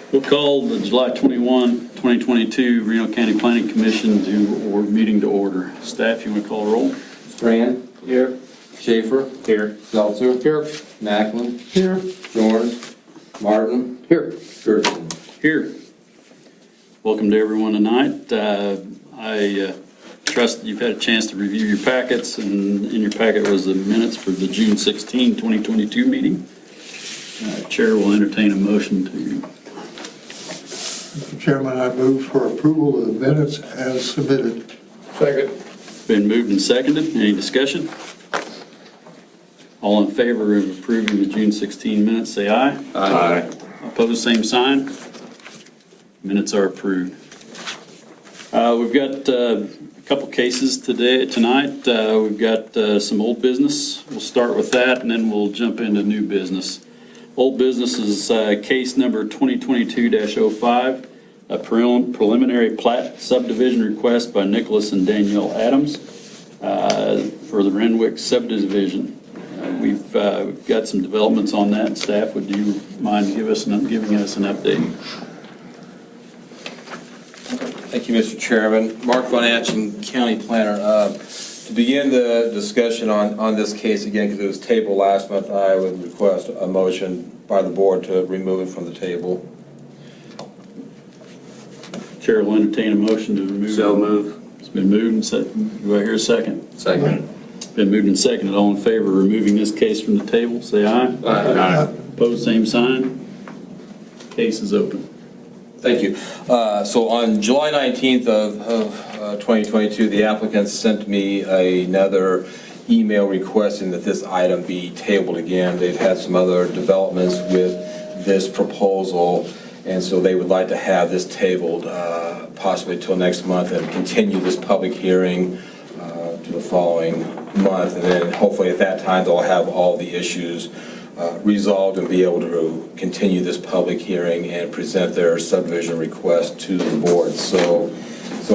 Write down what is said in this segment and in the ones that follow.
We'll call the July 21, 2022 Reno County Planning Commission meeting to order. Staff, you want to call a roll? Strand. Here. Schaefer. Here. Seltzer. Here. Macklin. Here. Jones. Martin. Here. Gertson. Here. Welcome to everyone tonight. I trust that you've had a chance to review your packets, and in your packet was the minutes for the June 16, 2022 meeting. Chair will entertain a motion to. Mr. Chairman, I move for approval of the minutes as submitted. Second. Been moved and seconded. Any discussion? All in favor of approving the June 16 minutes, say aye. Aye. Opposed, same sign. Minutes are approved. We've got a couple cases tonight. We've got some old business. We'll start with that, and then we'll jump into new business. Old business is case number 2022-05, a preliminary plat subdivision request by Nicholas and Danielle Adams for the Renwick subdivision. We've got some developments on that. Staff, would you mind giving us an update? Thank you, Mr. Chairman. Mark Von Atchen, County Planner. To begin the discussion on this case again, because it was tabled last month, I would request a motion by the board to remove it from the table. Chair will entertain a motion to remove. So move. It's been moved and seconded. Do I hear a second? Second. Been moved and seconded. All in favor of removing this case from the table, say aye. Aye. Opposed, same sign. Case is open. Thank you. So on July 19th of 2022, the applicant sent me another email requesting that this item be tabled again. They've had some other developments with this proposal, and so they would like to have this tabled possibly till next month and continue this public hearing to the following month. And then hopefully at that time they'll have all the issues resolved and be able to continue this public hearing and present their subdivision request to the board. So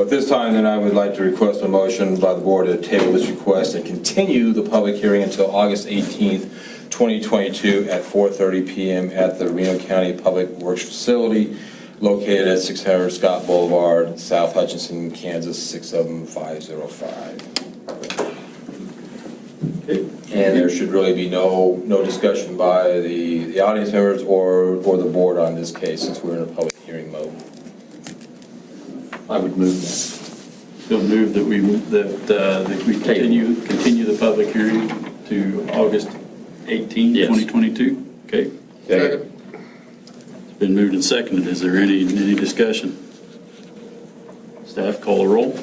at this time, then I would like to request a motion by the board to table this request and continue the public hearing until August 18th, 2022 at 4:30 p.m. at the Reno County Public Works Facility located at 600 Scott Boulevard, South Hutchinson, Kansas 67505. Okay. And there should really be no discussion by the audience members or the board on this case, since we're in a public hearing mode. I would move that. Still move that we continue the public hearing to August 18, Yes. 2022. Okay. Second. It's been moved and seconded. Is there any discussion? Staff, call a roll.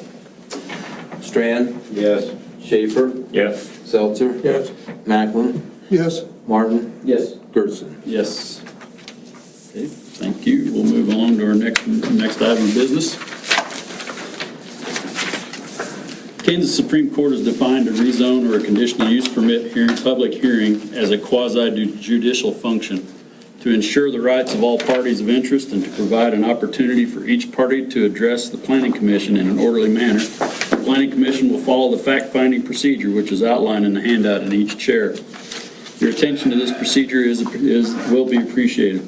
Strand. Yes. Schaefer. Yes. Seltzer. Yes. Macklin. Yes. Martin. Yes. Gertson. Yes. Okay, thank you. We'll move on to our next item of business. Kansas Supreme Court has defined a rezone or a conditional use permit public hearing as a quasi-judicial function to ensure the rights of all parties of interest and to provide an opportunity for each party to address the Planning Commission in an orderly manner. The Planning Commission will follow the fact-finding procedure which is outlined in the handout in each chair. Your attention to this procedure will be appreciated.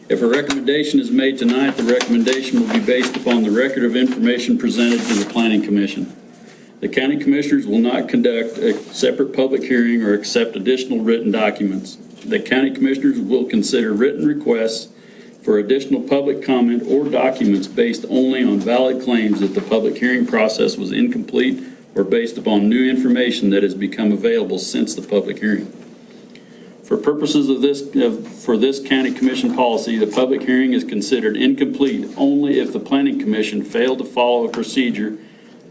If a recommendation is made tonight, the recommendation will be based upon the record of information presented to the Planning Commission. The County Commissioners will not conduct a separate public hearing or accept additional written documents. The County Commissioners will consider written requests for additional public comment or documents based only on valid claims that the public hearing process was incomplete or based upon new information that has become available since the public hearing. For purposes of this County Commission policy, the public hearing is considered incomplete only if the Planning Commission failed to follow its procedural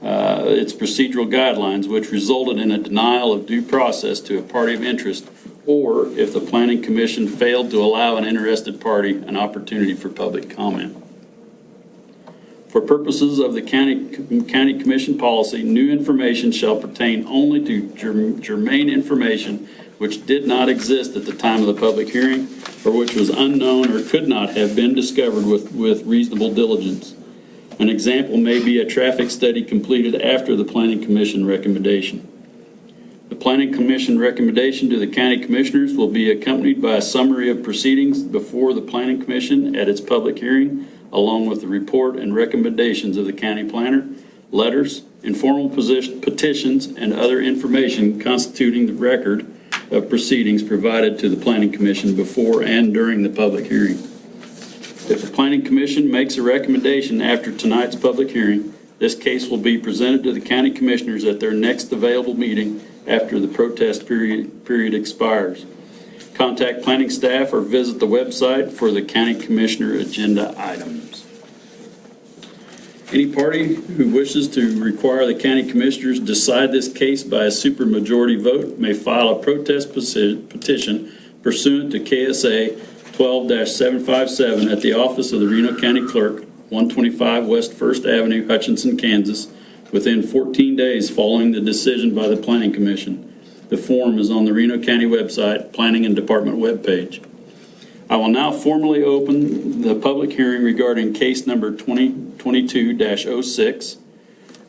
guidelines, which resulted in a denial of due process to a party of interest, or if the Planning Commission failed to allow an interested party an opportunity for public comment. For purposes of the County Commission policy, new information shall pertain only to germane information which did not exist at the time of the public hearing or which was unknown or could not have been discovered with reasonable diligence. An example may be a traffic study completed after the Planning Commission recommendation. The Planning Commission recommendation to the County Commissioners will be accompanied by a summary of proceedings before the Planning Commission at its public hearing, along with the report and recommendations of the county planner, letters, informal petitions, and other information constituting the record of proceedings provided to the Planning Commission before and during the public hearing. If the Planning Commission makes a recommendation after tonight's public hearing, this case will be presented to the County Commissioners at their next available meeting after the protest period expires. Contact planning staff or visit the website for the County Commissioner agenda items. Any party who wishes to require the County Commissioners decide this case by a supermajority vote may file a protest petition pursuant to KSA 12-757 at the office of the Reno County Clerk, 125 West 1st Avenue, Hutchinson, Kansas, within 14 days following the decision by the Planning Commission. The form is on the Reno County website, Planning and Department webpage. I will now formally open the public hearing regarding case number 2022-06,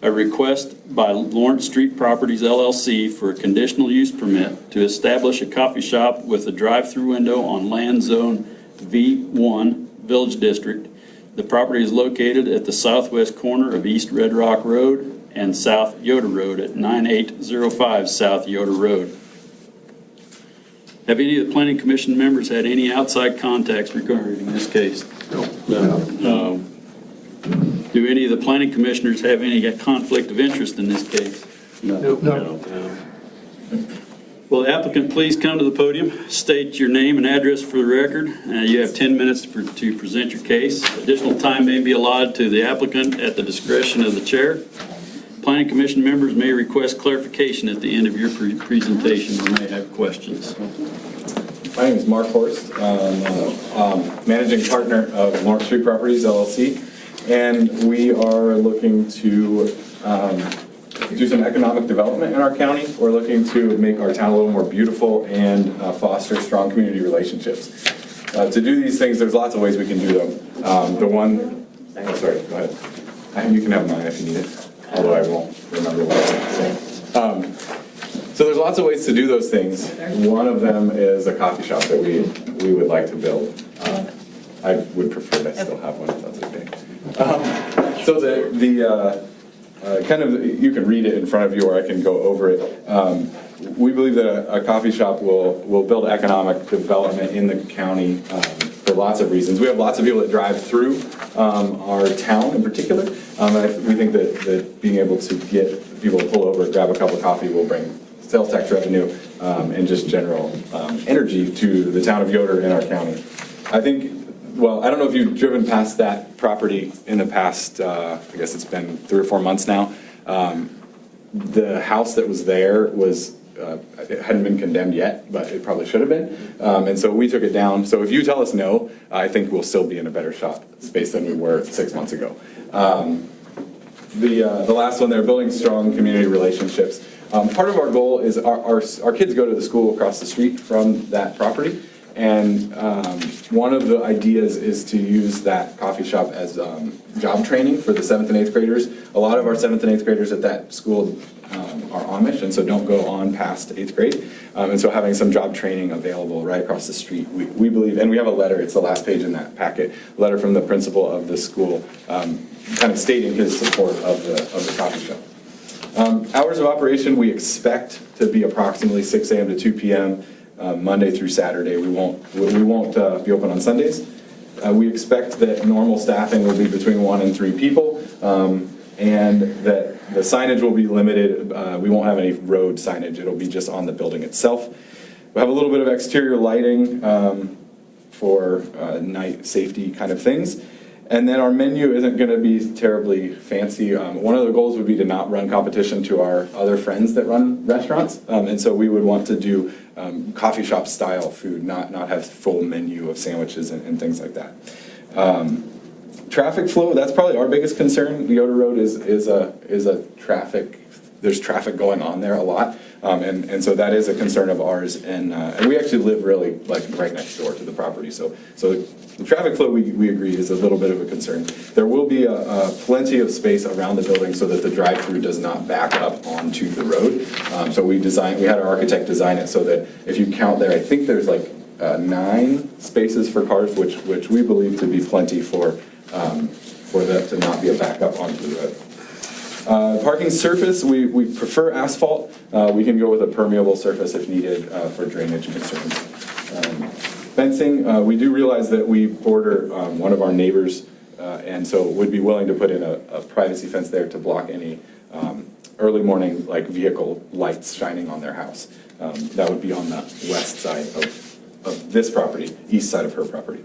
a request by Lawrence Street Properties LLC for a conditional use permit to establish a coffee shop with a drive-through window on land zone V1 Village District. The property is located at the southwest corner of East Redrock Road and South Yoda Road at 9805 South Yoda Road. Have any of the Planning Commission members had any outside contacts regarding this case? No. Do any of the Planning Commissioners have any conflict of interest in this case? No. Will the applicant please come to the podium, state your name and address for the record. You have 10 minutes to present your case. Additional time may be allotted to the applicant at the discretion of the chair. Planning Commission members may request clarification at the end of your presentation or may have questions. My name is Mark Horst. I'm Managing Partner of Lawrence Street Properties LLC, and we are looking to do some economic development in our county. We're looking to make our town a little more beautiful and foster strong community relationships. To do these things, there's lots of ways we can do them. Sorry, go ahead. You can have mine if you need it, although I won't remember what I said. So there's lots of ways to do those things. One of them is a coffee shop that we would like to build. I would prefer to still have one if that's okay. So you can read it in front of you or I can go over it. We believe that a coffee shop will build economic development in the county for lots of reasons. We have lots of people that drive through our town in particular. We think that being able to get people to pull over, grab a cup of coffee will bring sales tax revenue and just general energy to the town of Yoder and our county. I don't know if you've driven past that property in the past, I guess it's been 3 or 4 months now. The house that was there it hadn't been condemned yet, but it probably should have been. And so we took it down. So if you tell us no, I think we'll still be in a better shop space than we were 6 months ago. The last one there, building strong community relationships. Part of our goal is our kids go to the school across the street from that property. And one of the ideas is to use that coffee shop as job training for the 7th and 8th graders. A lot of our 7th and 8th graders at that school are Amish, and so don't go on past 8th grade. And so having some job training available right across the street, we believe, and we have a letter, it's the last page in that packet, a letter from the principal of the school kind of stating his support of the coffee shop. Hours of operation, we expect to be approximately 6 a.m. to 2 p.m. Monday through Saturday. We won't be open on Sundays. We expect that normal staffing will be between 1 and 3 people, and that the signage will be limited. We won't have any road signage. It'll be just on the building itself. We have a little bit of exterior lighting for night safety kind of things. And then our menu isn't going to be terribly fancy. One of the goals would be to not run competition to our other friends that run restaurants. And so we would want to do coffee shop style food, not have full menu of sandwiches and things like that. Traffic flow, that's probably our biggest concern. Yoda Road is a traffic, there's traffic going on there a lot. And so that is a concern of ours, and we actually live really like right next door to the property, so the traffic flow, we agree, is a little bit of a concern. There will be plenty of space around the building so that the drive-through does not back up onto the road. So we had our architect design it so that if you count there, I think there's like 9 spaces for cars, which we believe to be plenty for that to not be a backup onto the road. Parking surface, we prefer asphalt. We can go with a permeable surface if needed for drainage concerns. Fencing, we do realize that we border one of our neighbors, and so would be willing to put in a privacy fence there to block any early morning like vehicle lights shining on their house. That would be on the west side of this property, east side of her property.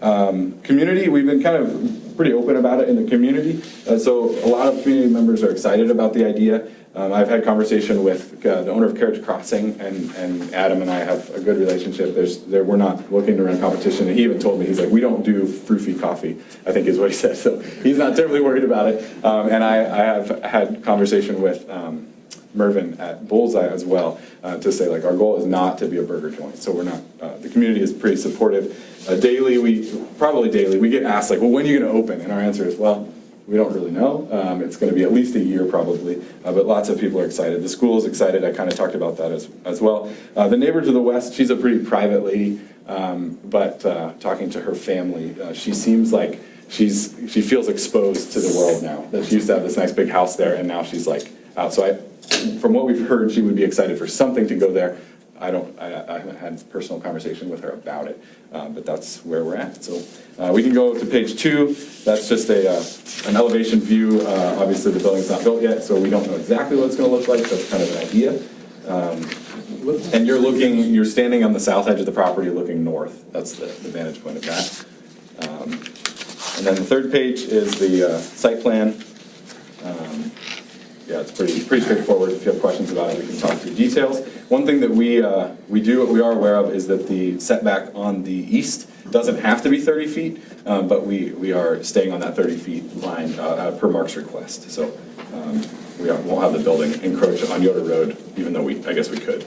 Community, we've been kind of pretty open about it in the community. So a lot of community members are excited about the idea. I've had conversation with the owner of Carriage Crossing, and Adam and I have a good relationship. We're not looking to run competition, and he even told me, he's like, we don't do frou-frou coffee, I think is what he said. So he's not terribly worried about it. And I have had conversation with Mervyn at Bullseye as well, to say like our goal is not to be a burger joint. So we're not, the community is pretty supportive. Daily, we get asked like, well, when are you gonna open? And our answer is, well, we don't really know. It's gonna be at least a year probably, but lots of people are excited. The school is excited, I kind of talked about that as well. The neighbor to the west, she's a pretty private lady, but talking to her family, she seems like she feels exposed to the world now. That she used to have this nice big house there, and now she's like out. So from what we've heard, she would be excited for something to go there. I haven't had personal conversation with her about it, but that's where we're at. So we can go to page 2. That's just an elevation view. Obviously the building's not built yet, so we don't know exactly what it's gonna look like. That's kind of an idea. And you're standing on the south edge of the property looking north. That's the vantage point of that. And then the third page is the site plan. Yeah, it's pretty straightforward. If you have questions about it, we can talk through details. One thing that we are aware of is that the setback on the east doesn't have to be 30 feet, but we are staying on that 30 feet line per Mark's request. So we won't have the building encroach on Yoda Road, even though I guess we could.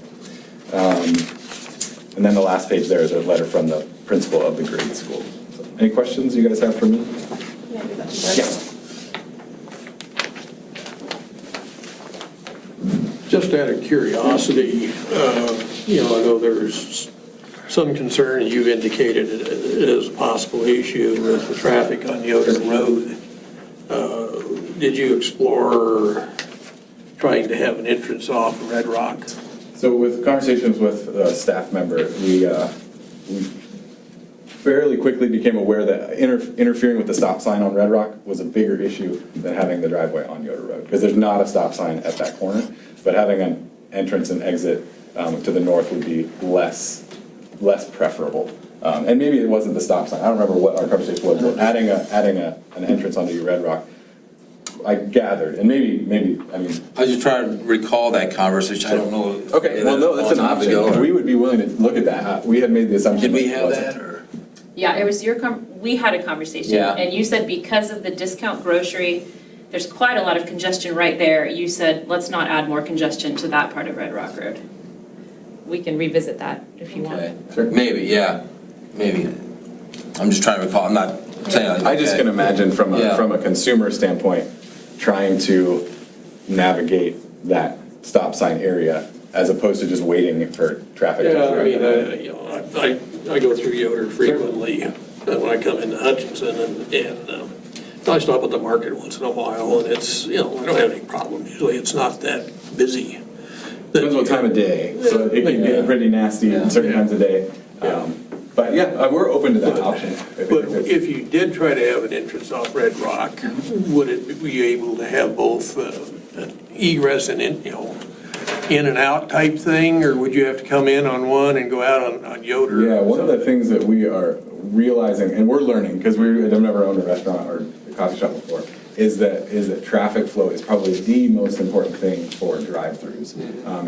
And then the last page there is a letter from the principal of the grade school. So, any questions you guys have for me? Yeah. Just out of curiosity, I know there's some concern, and you indicated it as a possible issue with the traffic on Yoda Road. Did you explore trying to have an entrance off Redrock? So with conversations with a staff member, we fairly quickly became aware that interfering with the stop sign on Redrock was a bigger issue than having the driveway on Yoda Road, because there's not a stop sign at that corner, but having an entrance and exit to the north would be less preferable. And maybe it wasn't the stop sign. I don't remember what our conversation was, but adding an entrance onto Redrock, I gathered, and maybe I mean. I was just trying to recall that conversation. I don't know. Okay, well, no, that's an option. We would be willing to look at that. We had made the assumption. Did we that it have wasn't. that, or? Yeah, it was we had a conversation. Yeah. And you said because of the discount grocery, there's quite a lot of congestion right there. You said, let's not add more congestion to that part of Red Rock Road. We can revisit that if you want. Sure. Maybe, yeah, maybe. I'm just trying to recall. I'm not saying. I just can imagine from a consumer standpoint, trying to navigate that stop sign area as opposed to just waiting for traffic. Yeah, I mean, I go through Yoder frequently when I come into Hutchinson, and I stop at the market once in a while, and it's, I don't have any problem. Usually it's not that busy. Depends what time of day, so it can get pretty nasty at certain times of day. But yeah, we're open to that option. But if you did try to have an entrance off Red Rock, would it be able to have both an egress and in and out type thing, or would you have to come in on one and go out on Yoder? Yeah, one of the things that we are realizing, and we're learning, because I've never owned a restaurant or a coffee shop before, is that traffic flow is probably the most important thing for drive-throughs,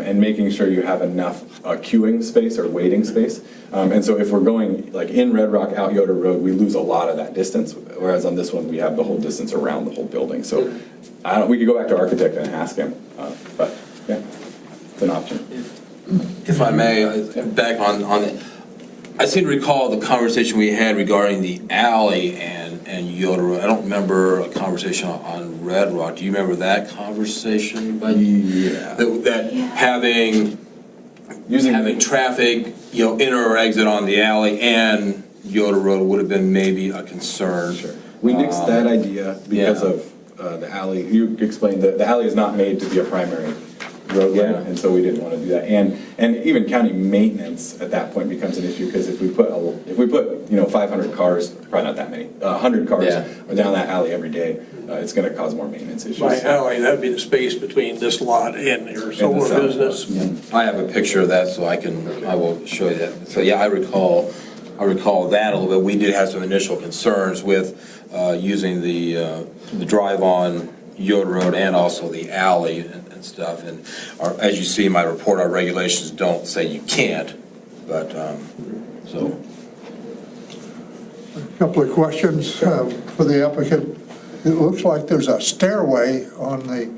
and making sure you have enough queuing space or waiting space. And so if we're going like in Red Rock out Yoder Road, we lose a lot of that distance, whereas on this one we have the whole distance around the whole building. So we could go back to architect and ask him, but yeah. it's an option. If I may, back on the, I seem to recall the conversation we had regarding the alley and Yoda Road. I don't remember a conversation on Redrock. Do you remember that conversation? Yeah. That having traffic, enter or exit on the alley and Yoda Road would have been maybe a concern. Sure. We nixed that idea because Yeah. of the alley. You explained that the alley is not made to be a primary roadway, Yeah. and so we didn't want to do that. And even county maintenance at that point becomes an issue, because if we put 500 cars, probably not that many, 100 cars Yeah. down that alley every day, it's going to cause more maintenance issues. By alley, that'd be the space between this lot and your solar south business. I have a picture of that, so I will show you that. So, yeah, I recall that a little bit. We did have some initial concerns with using the drive on Yoda Road and also the alley and stuff. And as you see in my report, our regulations don't say you can't, but, so. A couple of questions for the applicant. It looks like there's a stairway on the,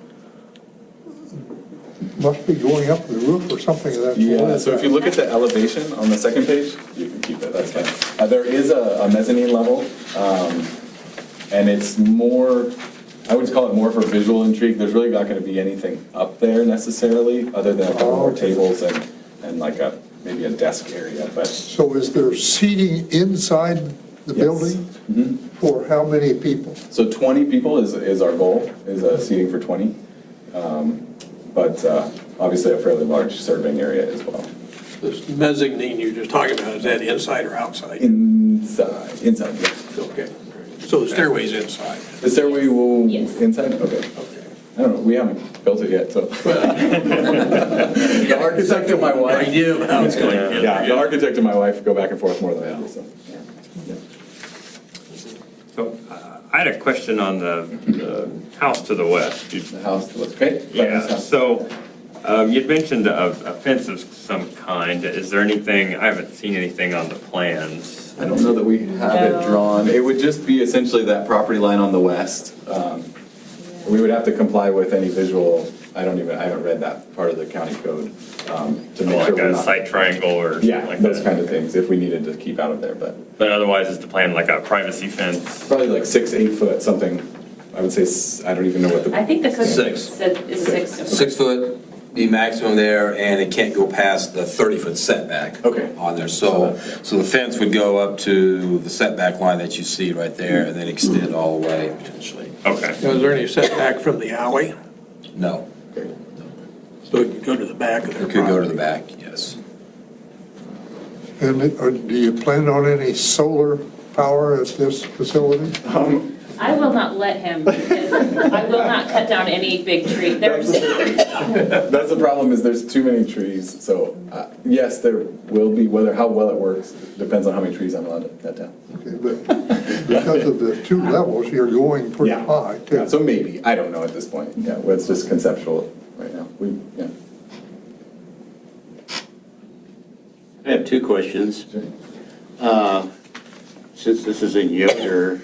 must be going up the roof or something of that. Yeah, so if you look at the elevation on the second page, you can keep that, that's fine. There is a mezzanine level, and it's more, I would call it more for visual intrigue. There's really not gonna be anything up there necessarily, other than a couple more tables and like maybe a desk area, but. So is there seating inside the Yes. building? For how many people? So 20 people is our goal, is seating for 20. But obviously a fairly large serving area as well. This mezzanine you're just talking about, is that inside or outside? Inside, yeah. Okay. So the stairway's inside. The stairway will, Yes. inside, okay. Okay. I don't know, we haven't built it yet, so. The architect and my wife. Idea of how it's going. Yeah, the architect and my wife go back and forth more than I do, so. So I had a question on the house to the west. The house looks great. Yeah, so you'd mentioned a fence of some kind. Is there anything, I haven't seen anything on the plans. I don't know that we have it drawn. It would just be essentially that property line on the west. We would have to comply with any visual, I haven't read that part of the county code to make Like sure we're a not. site triangle or Yeah, something like those that? kind of things, if we needed to keep out of there, but Otherwise, is the plan like a privacy fence? probably like 6, 8 foot, something. I would say, I don't even know what the. I think the code Six. said it's 6. 6 foot, be maximum there, and it can't go past the 30-foot setback. Okay. On there, so the fence would go up to the setback line that you see right there, and then extend all the way potentially. Okay. Now, is there any setback from the alley? No, So it could go to the back of their it could go to the property? back, yes. And do you plan on any solar power at this facility? I will not let him, because I will not cut down any big tree. That's the problem, is there's too many trees, so yes, there will be, how well it works, depends on how many trees I'm allowed to cut down. Okay, but because of the two levels, you're going pretty high too. Yeah, so maybe, I don't know at this point, yeah, well, it's just conceptual right now, yeah. I have two questions. Since this is in Yoder,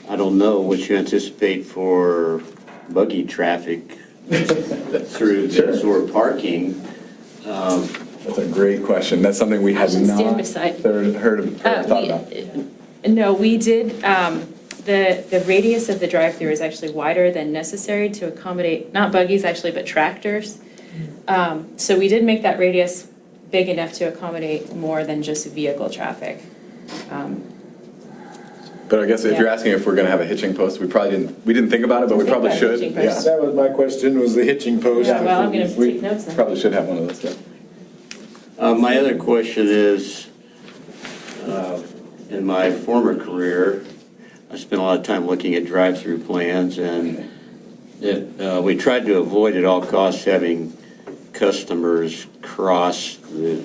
I don't know what you anticipate for buggy traffic through this or parking. That's a great question, that's something we have should stand not beside- thought about. No, we did, the radius of the drive-through is actually wider than necessary to accommodate, not buggies actually, but tractors. So we did make that radius big enough to accommodate more than just vehicle traffic. But I guess if you're Yeah. asking if we're gonna have a hitching post, we didn't think about it, but we Think probably about should. hitching Yeah. post. That was my question, was the hitching post. Yeah, well, I'm gonna We take notes then. probably should have one of those, yeah. My other question is, in my former career, I spent a lot of time looking at drive-through plans, and we tried to avoid at all costs having customers cross the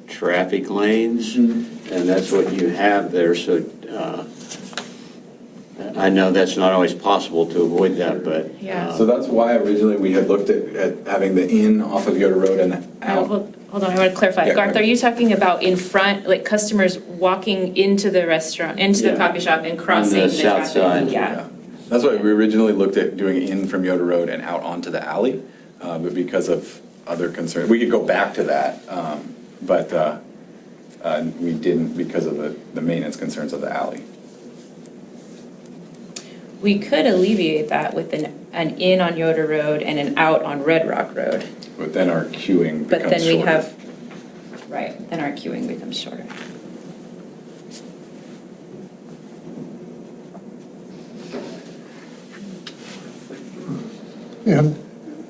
traffic lanes, and that's what you have there, so I know that's not always possible to avoid that, but. Yeah. So that's why originally we had looked at having the in off of Yoda Road and No, out. hold on, I want to clarify. Yeah, Garth, go are ahead. you talking about in front, like customers walking into the restaurant, into the Yeah. coffee shop and crossing On the the south traffic? side. Yeah. That's why we originally looked at doing in from Yoda Road and out onto the alley, but because of other concerns. We could go back to that, but we didn't because of the maintenance concerns of the alley. We could alleviate that with an in on Yoda Road and an out on Redrock Road. But then our queuing But becomes then we shorter. have, right, then our queuing becomes shorter. And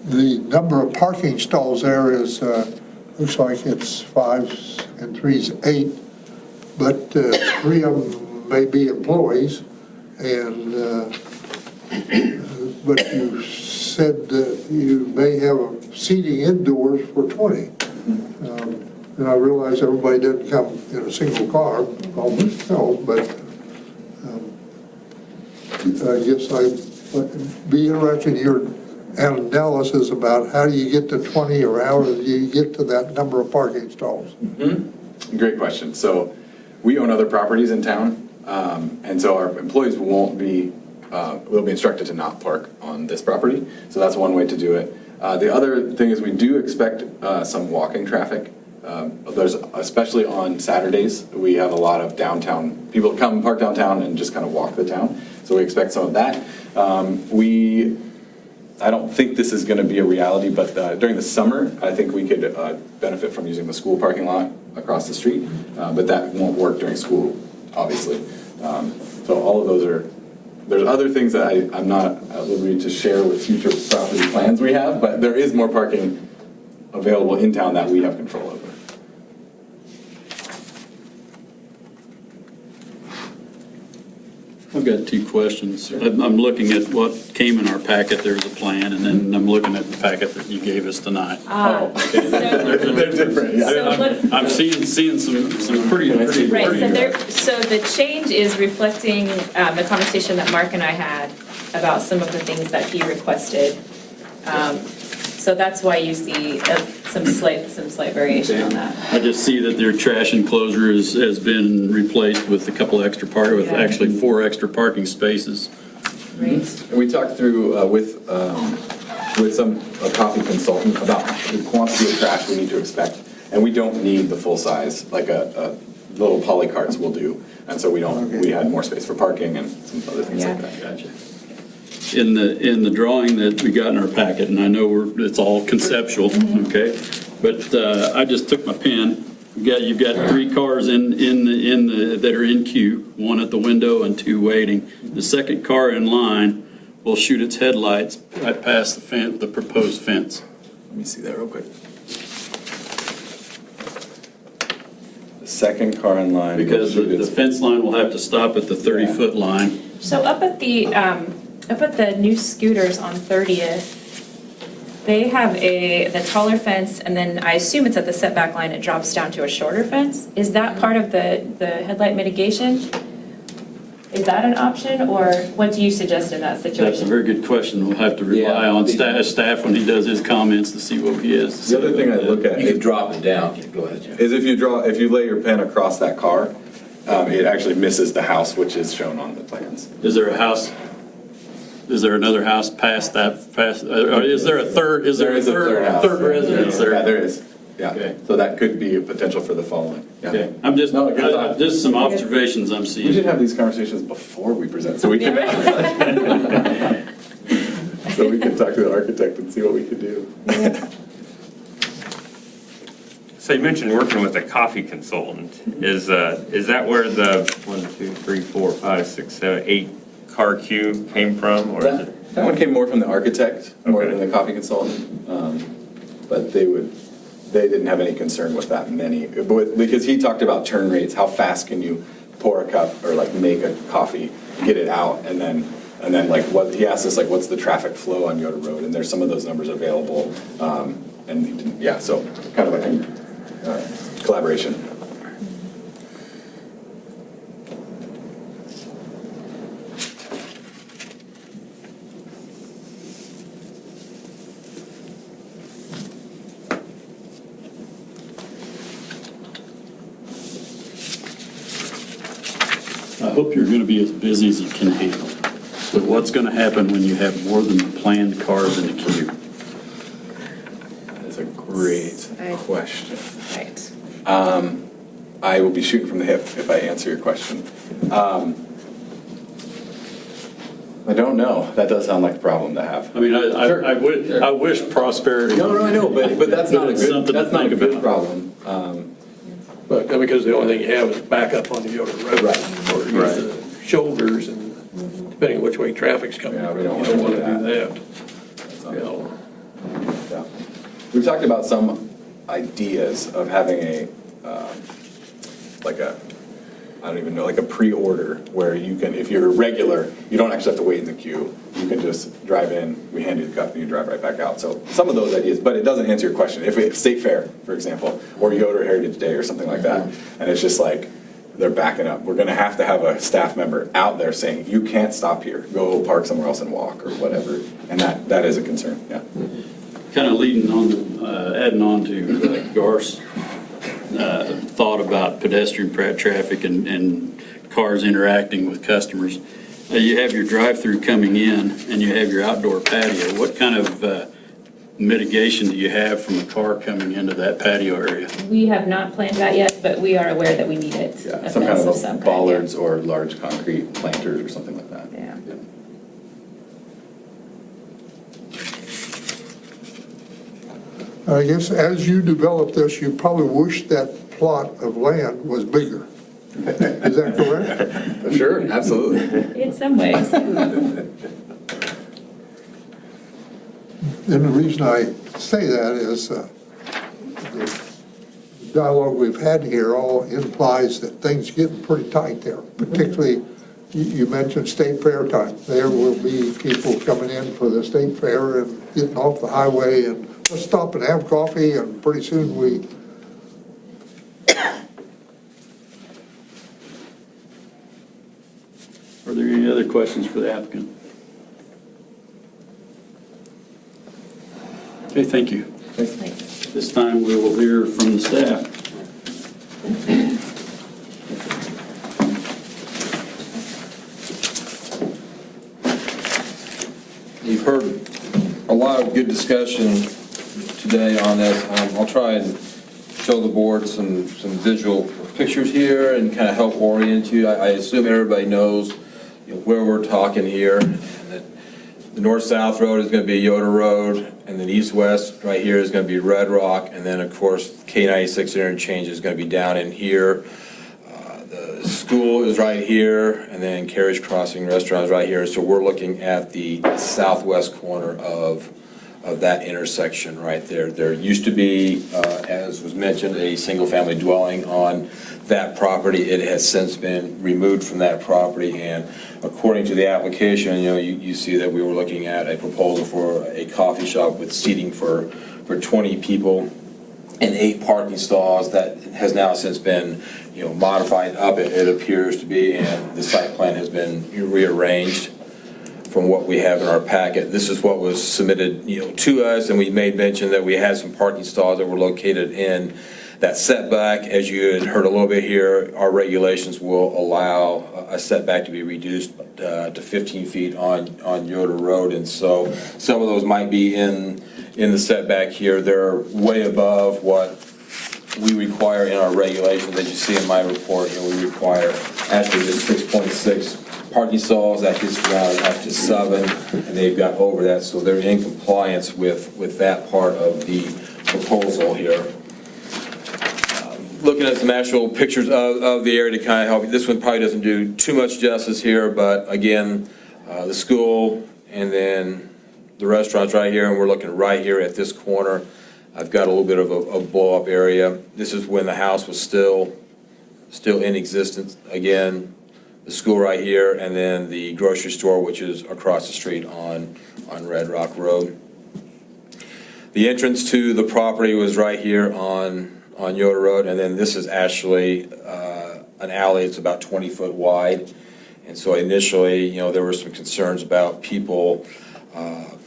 the number of parking stalls there is, looks like it's 5 and 3 is 8, but 3 of them may be employees, and, but you said that you may have seating indoors for 20. And I realize everybody doesn't come in a single car, almost, no, but I guess I'd be interested in your analysis about how do you get to 20 or how do you get to that number of parking stalls? Great question. So we own other properties in town, and so our employees will be instructed to not park on this property. So that's one way to do it. The other thing is we do expect some walking traffic. There's, especially on Saturdays, we have a lot of downtown, people come park downtown and just kind of walk the town. So we expect some of that. I don't think this is going to be a reality, but during the summer, I think we could benefit from using the school parking lot across the street, but that won't work during school, obviously. So all of those are, there's other things that I'm not at liberty to share with future property plans we have, but there is more parking available in town that we have control over. I've got 2 questions. I'm looking at what came in our packet, there's a plan, and then I'm looking at the packet that you gave us tonight. They're different, yeah. So what- I'm seeing some pretty. Right, so the change is reflecting the conversation that Mark and I had about some of the things that he requested. So that's why you see some slight variation on that. I just see that their trash enclosure has been replaced with a couple extra with Yeah. actually 4 extra parking spaces. Right. And we talked through with a coffee consultant about the quantity of trash we need to expect, and we don't need the full size, like a little poly carts will do, and so we had more space for parking and some other things like that. Gotcha. In the drawing that we got in our packet, and I know it's all conceptual, okay? But I just took my pen. You've got 3 cars that are in queue, 1 at the window and 2 waiting. The second car in line will shoot its headlights right past the proposed fence. Let me see that real quick. The second car in line. Because the fence line will have to stop at the 30-foot line. So up at the new scooters on 30th, they have the taller fence, and then I assume it's at the setback line, it drops down to a shorter fence. Is that part of the headlight mitigation? Is that an option, or what do you suggest in that situation? That's a very good question. We'll have to rely on staff when he does his comments to see what he is. The other thing I look at You can drop it down. Go ahead, Jim. is if you lay your pen across that car, it actually misses the house, which is shown on the plans. Is there a house? Is there another house past that? Or is there a third? Is there There is a third house. third residence there? Yeah, there is. Yeah. Okay. So that could be a potential for the following. Yeah. Okay. I'm just No, good thought. just some observations I'm We seeing. should have these conversations before we present, so we can so we can talk to the architect and see what we could do. So you mentioned working with a coffee consultant. Is that where the 1, 2, 3, 4, 5, 6, 7, 8 car queue came from, or is it? That one came more from the architect, more Okay. than the coffee consultant. But they didn't have any concern with that many, because he talked about turn rates, how fast can you pour a cup or like make a coffee, get it out, and then like what, he asked us like, what's the traffic flow on Yoda Road? And there's some of those numbers available. And yeah, so kind of like a collaboration. I hope you're going to be as busy as you can handle. But what's going to happen when you have more than planned cars in the queue? That's a question. Right. I will be shooting from the hip if I answer your question. I don't know. That does sound like a problem to have. I mean, Sure. I wish prosperity. No, I know, but that's not a It's good, something to that's not a think good about. problem. But because the only thing you have is backup on the Yoda Road. Right. Or use the shoulders, and depending which way traffic's coming Yeah, from, we you don't don't wanna want do to do that. that. You know. Yeah. We've talked about some ideas of having I don't even know, like a pre-order where you can, if you're a regular, you don't actually have to wait in the queue. You can just drive in, we hand you the cup, and you drive right back out. So some of those ideas, but it doesn't answer your question. If it's State Fair, for example, or Yoda Heritage Day or something like that, and it's just like, they're backing up. We're gonna have to have a staff member out there saying, you can't stop here, go park somewhere else and walk, or whatever. And that is a concern, yeah. Kind of leading on, adding on to Garth's thought about pedestrian traffic and cars interacting with customers. You have your drive-through coming in and you have your outdoor patio. What kind of mitigation do you have from a car coming into that patio area? We have not planned that yet, but we are aware that we need it. Yeah, A some kind fence of some kind, bollards or large concrete planters or something like that. Yeah. I guess as you develop this, you probably wish that plot of land was bigger. Is that correct? Sure, absolutely. In some ways. And the reason I say that is the dialogue we've had here all implies that things getting pretty tight there, particularly, you mentioned State Fair time. There will be people coming in for the State Fair and getting off the highway and let's stop and have coffee, and pretty soon we. Are there any other questions for the applicant? Okay, thank you. Thanks. This time we will hear from the staff. You've heard a lot of good discussion today on this. I'll try and show the board some visual pictures here and kind of help orient you. I assume everybody knows, where we're talking here. And that the north-south road is going to be Yoda Road, and then east-west right here is going to be Redrock, and then, of course, K96 interchange is going to be down in here. The school is right here, and then Carriage Crossing Restaurant is right here. So we're looking at the southwest corner of that intersection right there. There used to be, as was mentioned, a single-family dwelling on that property. It has since been removed from that property, and according to the application, you see that we were looking at a proposal for a coffee shop with seating for 20 people and 8 parking stalls. That has now since been, modified up, it appears to be, and the site plan has been rearranged from what we have in our packet. This is what was submitted, to us, and we made mention that we had some parking stalls that were located in that setback. As you had heard a little bit here, our regulations will allow a setback to be reduced to 15 feet on Yoda Road, and so some of those might be in the setback here. They're way above what we require in our regulations. As you see in my report, we require actually just 6.6 parking stalls. That gets down up to 7, and they've got over that, so they're in compliance with that part of the proposal here. Looking at some actual pictures of the area to kind of help you. This one probably doesn't do too much justice here, but again, the school and then the restaurant's right here, and we're looking right here at this corner. I've got a little bit of a blow-up area. This is when the house was still in existence. Again, the school right here, and then the grocery store, which is across the street on Redrock Road. The entrance to the property was right here on Yoda Road, and then this is actually an alley. It's about 20 foot wide, and so initially, there were some concerns about people,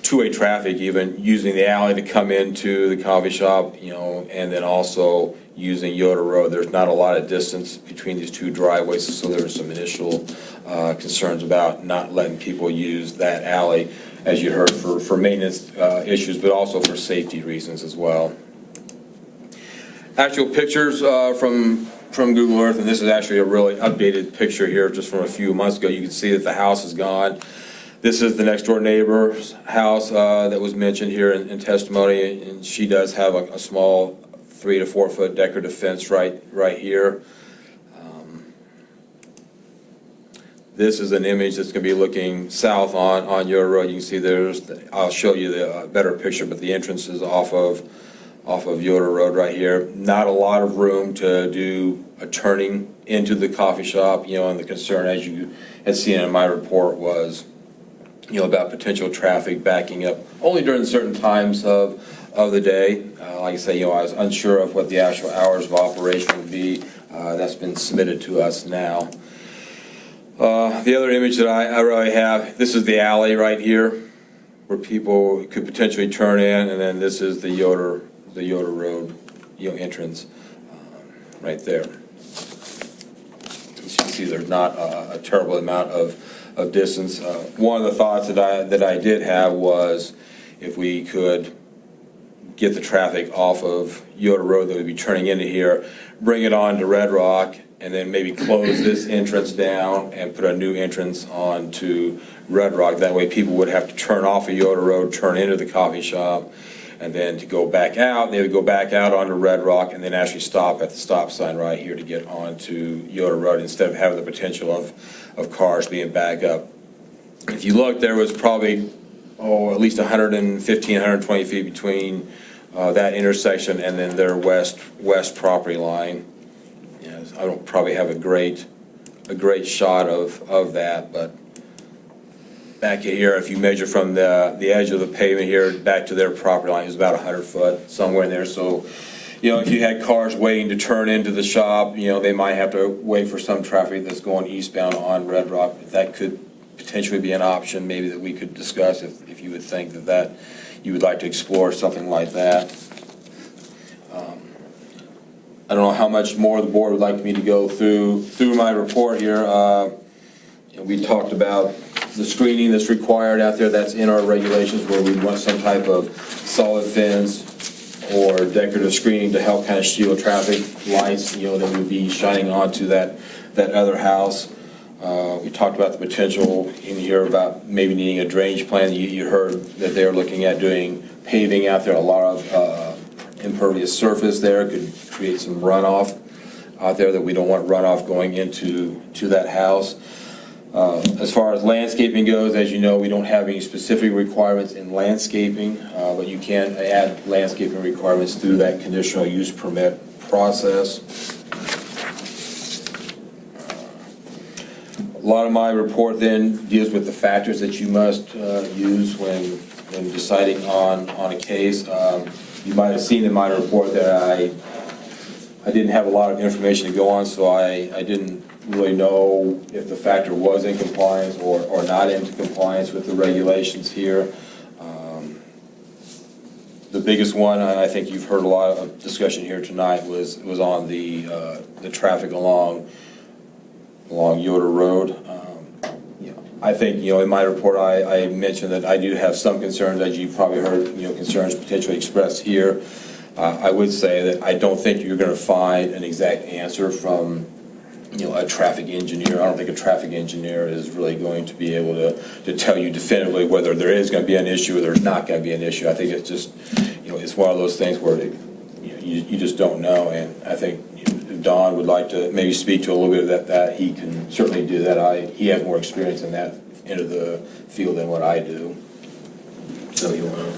two-way traffic even, using the alley to come into the coffee shop, and then also using Yoda Road. There's not a lot of distance between these two driveways, so there were some initial concerns about not letting people use that alley, as you heard, for maintenance issues, but also for safety reasons as well. actual pictures from Google Earth, and this is actually a really updated picture here just from a few months ago. You can see that the house is gone. This is the next door neighbor's house that was mentioned here in testimony, and she does have a small 3 to 4 foot decorative fence right here. This is an image that's going to be looking south on Yoda Road. You can see I'll show you the better picture, but the entrance is off of Yoda Road right here. Not a lot of room to do a turning into the coffee shop, and the concern, as you had seen in my report, was, about potential traffic backing up only during certain times of the day. Like I say, I was unsure of what the actual hours of operation would be. That's been submitted to us now. The other image that I really have, this is the alley right here where people could potentially turn in, and then this is the Yoda Road, entrance right there. As you can see, there's not a terrible amount of distance. One of the thoughts that I did have was if we could get the traffic off of Yoda Road that would be turning into here, bring it on to Redrock, and then maybe close this entrance down and put a new entrance onto Redrock. That way people would have to turn off of Yoda Road, turn into the coffee shop, and then to go back out, they would go back out onto Redrock and then actually stop at the stop sign right here to get onto Yoda Road instead of having the potential of cars being back up. If you look, there was probably, at least 115, 120 feet between that intersection and then their west property line. I don't probably have a great shot of that, but back here, if you measure from the edge of the pavement here back to their property line, is about 100 foot, somewhere in there. So, if you had cars waiting to turn into the shop, they might have to wait for some traffic that's going eastbound on Redrock. That could potentially be an option maybe that we could discuss if you would think that you would like to explore something like that. I don't know how much more the board would like me to go through my report here. We talked about the screening that's required out there. That's in our regulations where we want some type of solid fence or decorative screening to help kind of shield traffic lights, that would be shining onto that other house. We talked about the potential in here about maybe needing a drainage plan. You heard that they're looking at doing paving out there. A lot of impervious surface there could create some runoff out there that we don't want runoff going into that house. As far as landscaping goes, as you know, we don't have any specific requirements in landscaping, but you can add landscaping requirements through that conditional use permit process. A lot of my report then deals with the factors that you must use when deciding on a case. You might have seen in my report that I didn't have a lot of information to go on, so I didn't really know if the factor was in compliance or not into compliance with the regulations here. The biggest one, and I think you've heard a lot of discussion here tonight, was on the traffic along Yoda Road. I think, in my report, I mentioned that I do have some concerns, as you've probably heard, concerns potentially expressed here. I would say that I don't think you're going to find an exact answer from, a traffic engineer. I don't think a traffic engineer is really going to be able to tell you definitively whether there is going to be an issue or there's not going to be an issue. I think it's just, it's one of those things where you just don't know, and I think if Don would like to maybe speak to a little bit of that he can certainly do that. He has more experience in that end of the field than what I do. So you want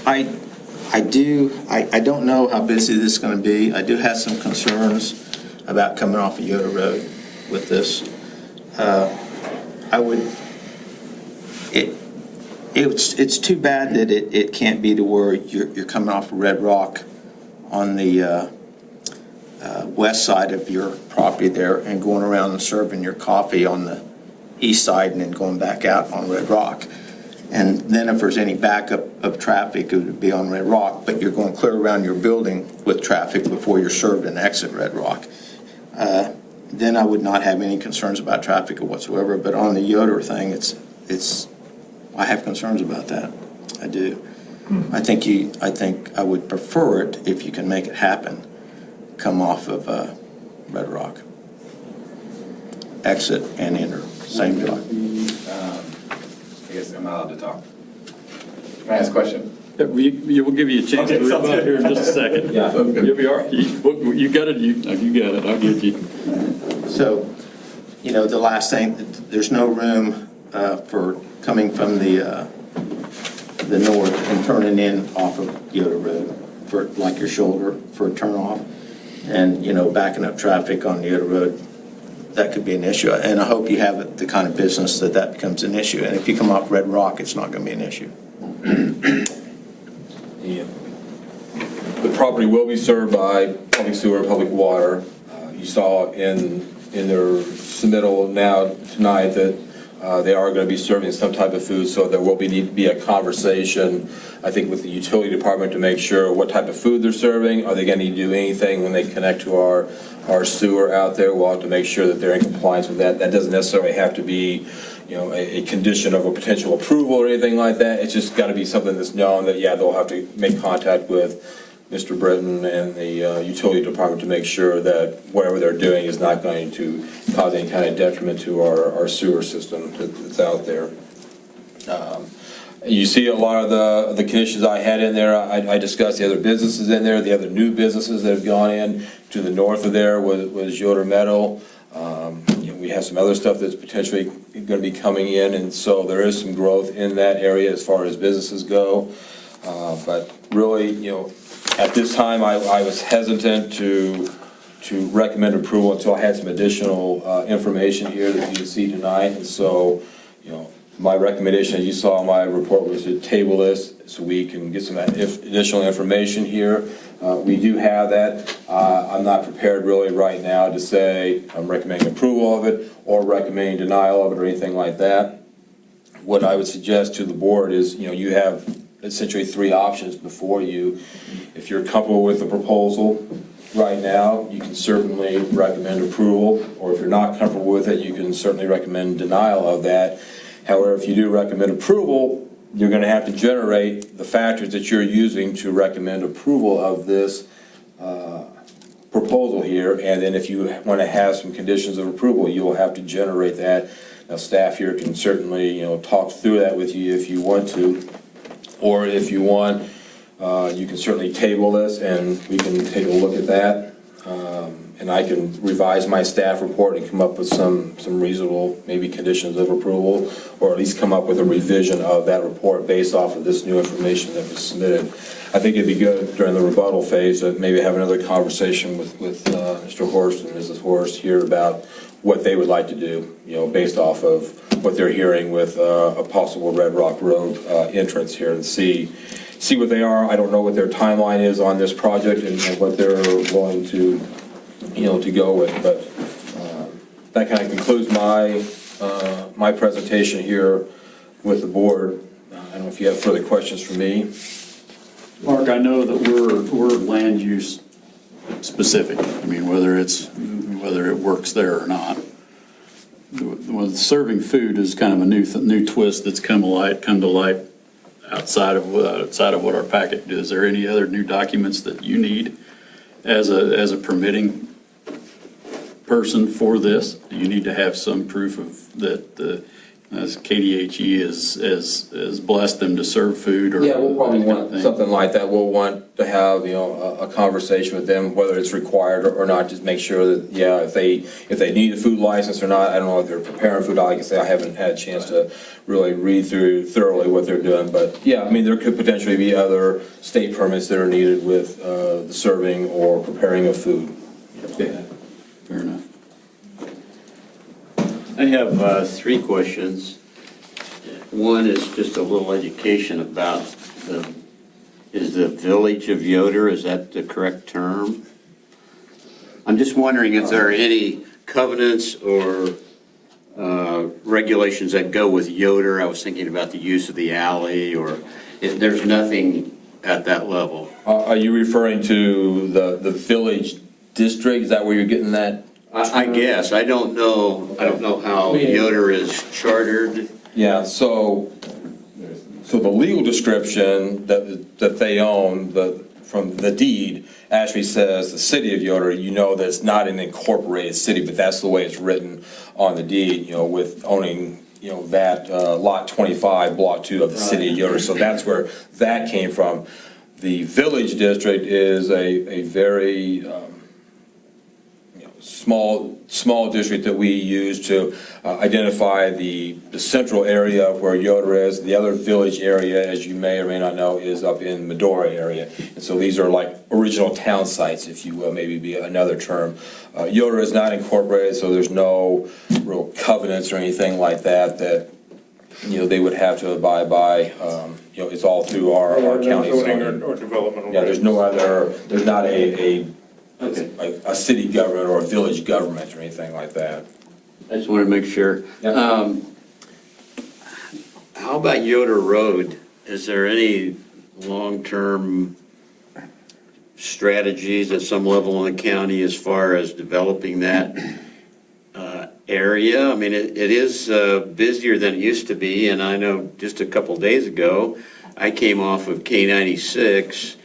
I don't know how busy this is going to be. I do have some concerns about coming off of Yoda Road with this. It's too bad that it can't be to where you're coming off of Redrock on the west side of your property there and going around and serving your coffee on the east side and then going back out on Redrock. And then if there's any backup of traffic, it would be on Redrock, but you're going clear around your building with traffic before you're served and exit Redrock. Then I would not have any concerns about traffic whatsoever. But on the Yoda thing, I have concerns about that. I do. I think I would prefer it if you can make it happen. Come off of Redrock. Exit and enter, same drive. I guess I'm not allowed to talk. Can I ask a question? We'll give you a chance to Okay, sounds rebut good. here in just a second. Yeah. You'll be all right. You got it, you got it, I'll get you. So, the last thing, there's no room for coming from the north and turning in off of Yoda Road for, like your shoulder, for a turn off. And, backing up traffic on Yoda Road, that could be an issue. And I hope you have the kind of business that becomes an issue. And if you come off Red Rock, it's not going to be an issue. Yeah. The property will be served by public sewer, public water. You saw in their submittal now tonight that they are going to be serving some type of food, so there will need to be a conversation, I think, with the utility department to make sure what type of food they're serving. Are they going to need to do anything when they connect to our sewer out there? We'll have to make sure that they're in compliance with that. That doesn't necessarily have to be, a condition of a potential approval or anything like that. It's just got to be something that's known that, yeah, they'll have to make contact with Mr. Britton and the utility department to make sure that whatever they're doing is not going to cause any kind of detriment to our sewer system that's out there. You see a lot of the conditions I had in there. I discussed the other businesses in there, the other new businesses that have gone in. To the north of there was Yoda Metal. We have some other stuff that's potentially going to be coming in, and so there is some growth in that area as far as businesses go. But really, at this time, I was hesitant to recommend approval until I had some additional information here that you can see tonight. And so, my recommendation, as you saw in my report, was to table this so we can get some additional information here. We do have that. I'm not prepared really right now to say I'm recommending approval of it or recommending denial of it or anything like that. What I would suggest to the board is, you have essentially three options before you. If you're comfortable with the proposal right now, you can certainly recommend approval, or if you're not comfortable with it, you can certainly recommend denial of that. However, if you do recommend approval, you're going to have to generate the factors that you're using to recommend approval of this proposal here, and then if you want to have some conditions of approval, you will have to generate that. Now, staff here can certainly, talk through that with you if you want to. Or if you want, you can certainly table this and we can take a look at that. And I can revise my staff report and come up with some reasonable, maybe conditions of approval, or at least come up with a revision of that report based off of this new information that was submitted. I think it'd be good during the rebuttal phase to maybe have another conversation with Mr. Horst and Mrs. Horst here about what they would like to do, based off of what they're hearing with a possible Redrock Road entrance here, and see what they are. I don't know what their timeline is on this project and what they're willing to, to go with, but that kind of concludes my presentation here with the board. I don't know if you have further questions for me. Mark, I know that we're land use specific. I mean, whether it works there or not. Well, serving food is kind of a new twist that's come to light outside of what our packet does. Is there any other new documents that you need as a permitting person for this? Do you need to have some proof of that as KDHE has blessed them to serve food? Or Yeah, we'll probably want something like that. We'll want to have, a conversation with them, whether it's required or not, just make sure that, yeah, if they need a food license or not. I don't know if they're preparing food. Like I say, I haven't had a chance to really read through thoroughly what they're doing. But yeah, I mean, there could potentially be other state permits that are needed with the serving or preparing of food. Yeah, fair enough. I have three questions. One is just a little education about is the village of Yoder, is that the correct term? I'm just wondering if there are any covenants or regulations that go with Yoder. I was thinking about the use of the alley, or if there's nothing at that level. Are you referring to the village district? Is that where you're getting that? I guess. I don't know how Yoder is chartered. Yeah, so So the legal description that they own, from the deed, actually says the city of Yoder. You know that it's not an incorporated city, but that's the way it's written on the deed, with owning, that lot 25, block 2 of the city of Yoder. So that's where that came from. The village district is a very small district that we use to identify the central area where Yoder is. The other village area, as you may or may not know, is up in Medora area. And so these are like original town sites, if you will, maybe be another term. Yoder is not incorporated, so there's no real covenants or anything like that they would have to abide by. It's all through our county zoning. Or developmental. Yeah, there's not a city government or a village government or anything like that. I just want to make sure. Yeah. How about Yoder Road? Is there any long-term strategies at some level in the county as far as developing that area? I mean, it is busier than it used to be, and I know just a couple days ago, I came off of K-96,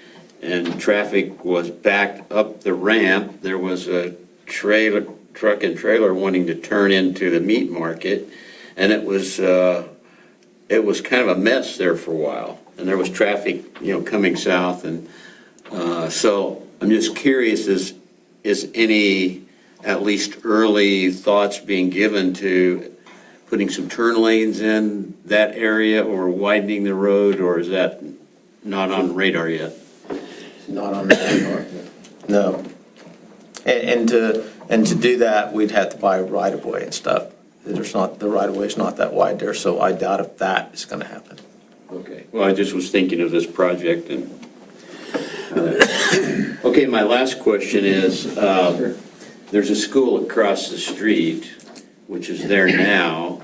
and traffic was backed up the ramp. There was a truck and trailer wanting to turn into the meat market, and it was kind of a mess there for a while. And there was traffic, coming south, and so I'm just curious: is any at least early thoughts being given to putting some turn lanes in that area, or widening the road, or is that not on radar yet? Not on the radar. No. And to do that, we'd have to buy right of way and stuff. The right of way is not that wide there, so I doubt if that is going to happen. Okay, well, I just was thinking of this project and. Okay, my last question is, there's a school across the street, which is there now.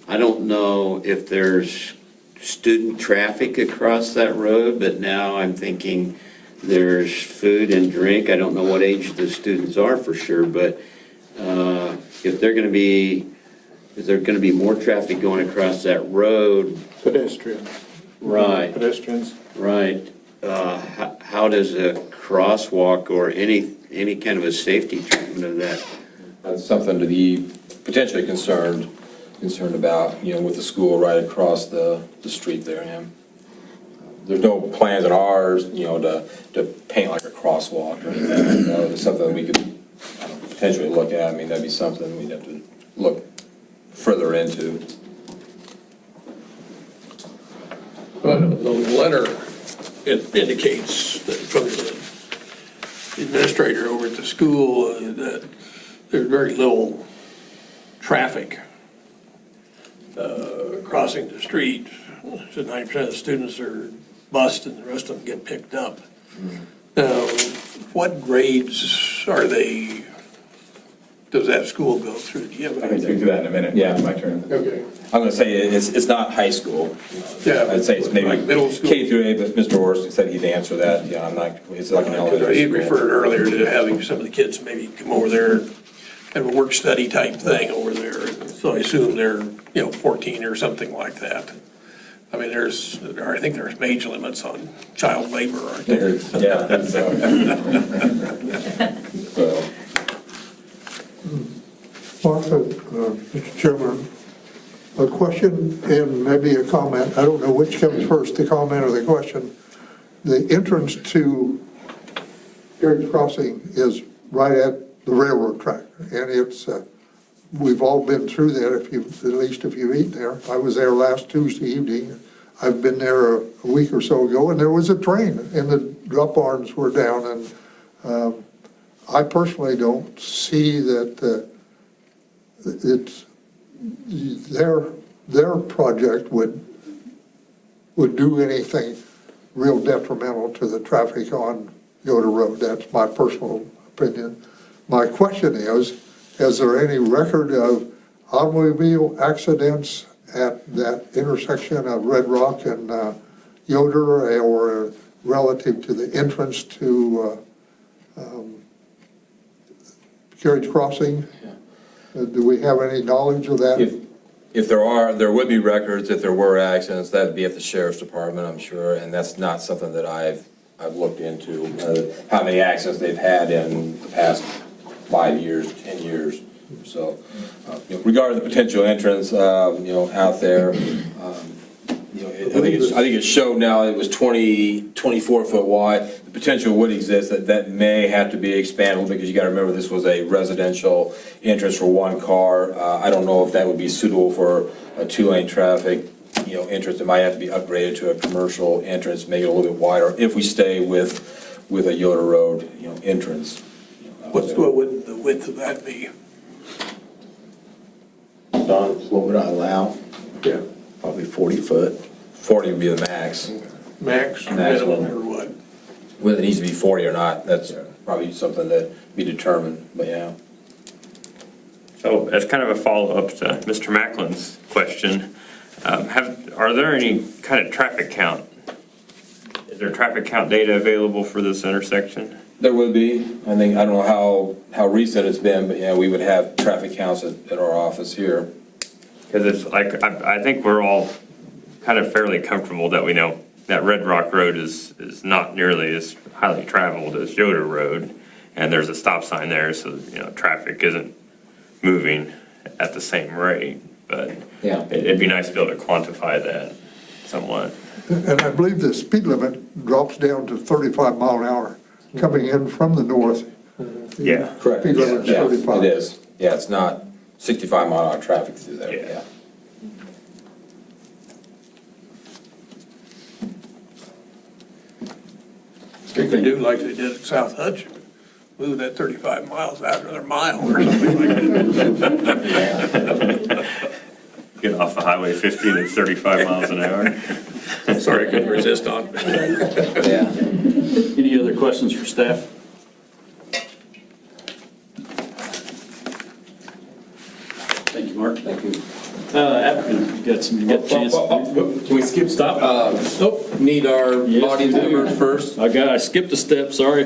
I don't know if there's student traffic across that road, but now I'm thinking there's food and drink. I don't know what age the students are for sure, but if they're going to be, is there going to be more traffic going across that road? Pedestrian. Right. Pedestrians. Right. How does a crosswalk or any kind of a safety treatment of that? That's something to be potentially concerned about, with the school right across the street there, yeah. There's no plans in ours, to paint like a crosswalk or anything. It's something that we could potentially look at. I mean, that'd be something we'd have to look further into. But the letter, it indicates that from the administrator over at the school that there's very little traffic crossing the street. So 90% of the students are bused and the rest of them get picked up. Now, what grades are they, does that school go through? Do you have I can speak to that in a minute. Yeah. My turn. Okay. I'm gonna say it's not high school. Yeah. I'd say it's maybe Like middle school? K through 8, but Mr. Orsk said he'd answer that. Yeah, I'm not, it's like an elementary He school. referred earlier to having some of the kids maybe come over there, kind of a work study type thing over there. So I assume they're, 14 or something like that. I mean, I think there's age limits on child labor, aren't there? Yeah, that's, so. Martha, Mr. Chairman, a question and maybe a comment. I don't know which comes first, the comment or the question. The entrance to Carriage Crossing is right at the railroad track, and it's, we've all been through there, at least if you've eaten there. I was there last Tuesday evening. I've been there a week or so ago, and there was a train, and the drop arms were down, and I personally don't see that it's their project would do anything real detrimental to the traffic on Yoder Road. That's my personal opinion. My question is there any record of automobile accidents at that intersection of Redrock and Yoder, or relative to the entrance to Carriage Crossing? Do we have any knowledge of that? If there would be records if there were accidents, that'd be at the sheriff's department, I'm sure, and that's not something that I've looked into, how many accidents they've had in the past 5 years, 10 years. So, regarding the potential entrance, out there, I think it showed now it was 24 foot wide. The potential would exist that may have to be expanded because you got to remember this was a residential entrance for one car. I don't know if that would be suitable for a 2-lane traffic, entrance. It might have to be upgraded to a commercial entrance, make it a little bit wider if we stay with a Yoda Road, entrance. What would the width of that be? Don, what would I allow? Yeah. Probably 40 foot. 40 would be the max. Max, minimum, or what? Whether it needs to be 40 or not, that's probably something that be determined, but yeah. So as kind of a follow-up to Mr. Macklin's question, are there any kind of traffic count? Is there traffic count data available for this intersection? There would be. I don't know how recent it's been, but yeah, we would have traffic counts at our office here. Because it's like, I think we're all kind of fairly comfortable that we know that Redrock Road is not nearly as highly traveled as Yoda Road, and there's a stop sign there, so, traffic isn't moving at the same rate, but Yeah. it'd be nice to be able to quantify that somewhat. And I believe the speed limit drops down to 35 mile an hour coming in from the north. Yeah. Correct. Speed limit's Yeah, 35. it is. Yeah, it's not 65 mile an hour traffic through there, Yeah. yeah. You could do like they did at South Hudson, move that 35 miles out another mile or something like that. Get off the Highway 15 at 35 miles an hour. Sorry, I couldn't resist on. Yeah. Any other questions for staff? Thank you, Mark. Thank you. Applicant, you got a chance. Can we skip? Stop. Nope, need our Yes, audience we do. members first. I skipped a step, sorry.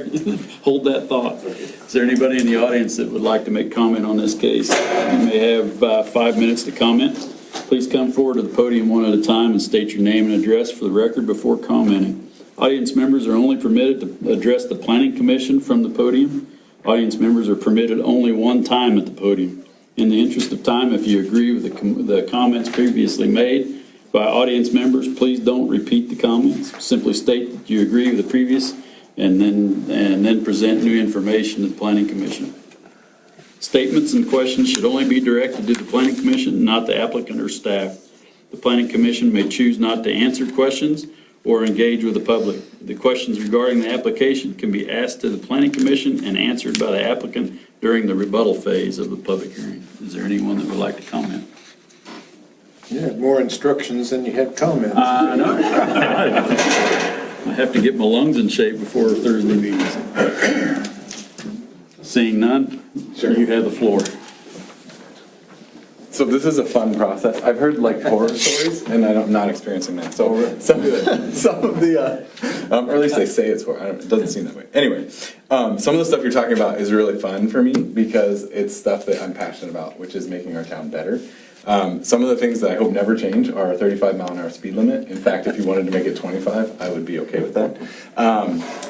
Hold that thought. Is there anybody in the audience that would like to make comment on this case? You may have 5 minutes to comment. Please come forward to the podium one at a time and state your name and address for the record before commenting. Audience members are only permitted to address the Planning Commission from the podium. Audience members are permitted only one time at the podium. In the interest of time, if you agree with the comments previously made by audience members, please don't repeat the comments. Simply state that you agree with the previous and then present new information to the Planning Commission. Statements and questions should only be directed to the Planning Commission, not the applicant or staff. The Planning Commission may choose not to answer questions or engage with the public. The questions regarding the application can be asked to the Planning Commission and answered by the applicant during the rebuttal phase of the public hearing. Is there anyone that would like to comment? You had more instructions than you had comments. I know. I have to get my lungs in shape before Thursday meetings. Seeing none, you have the floor. So this is a fun process. I've heard like horror stories, and I'm not experiencing that. So some of the, or at least they say it's horror. It doesn't seem that way. Anyway, some of the stuff you're talking about is really fun for me because it's stuff that I'm passionate about, which is making our town better. Some of the things that I hope never change are a 35 mile an hour speed limit. In fact, if you wanted to make it 25, I would be okay with that.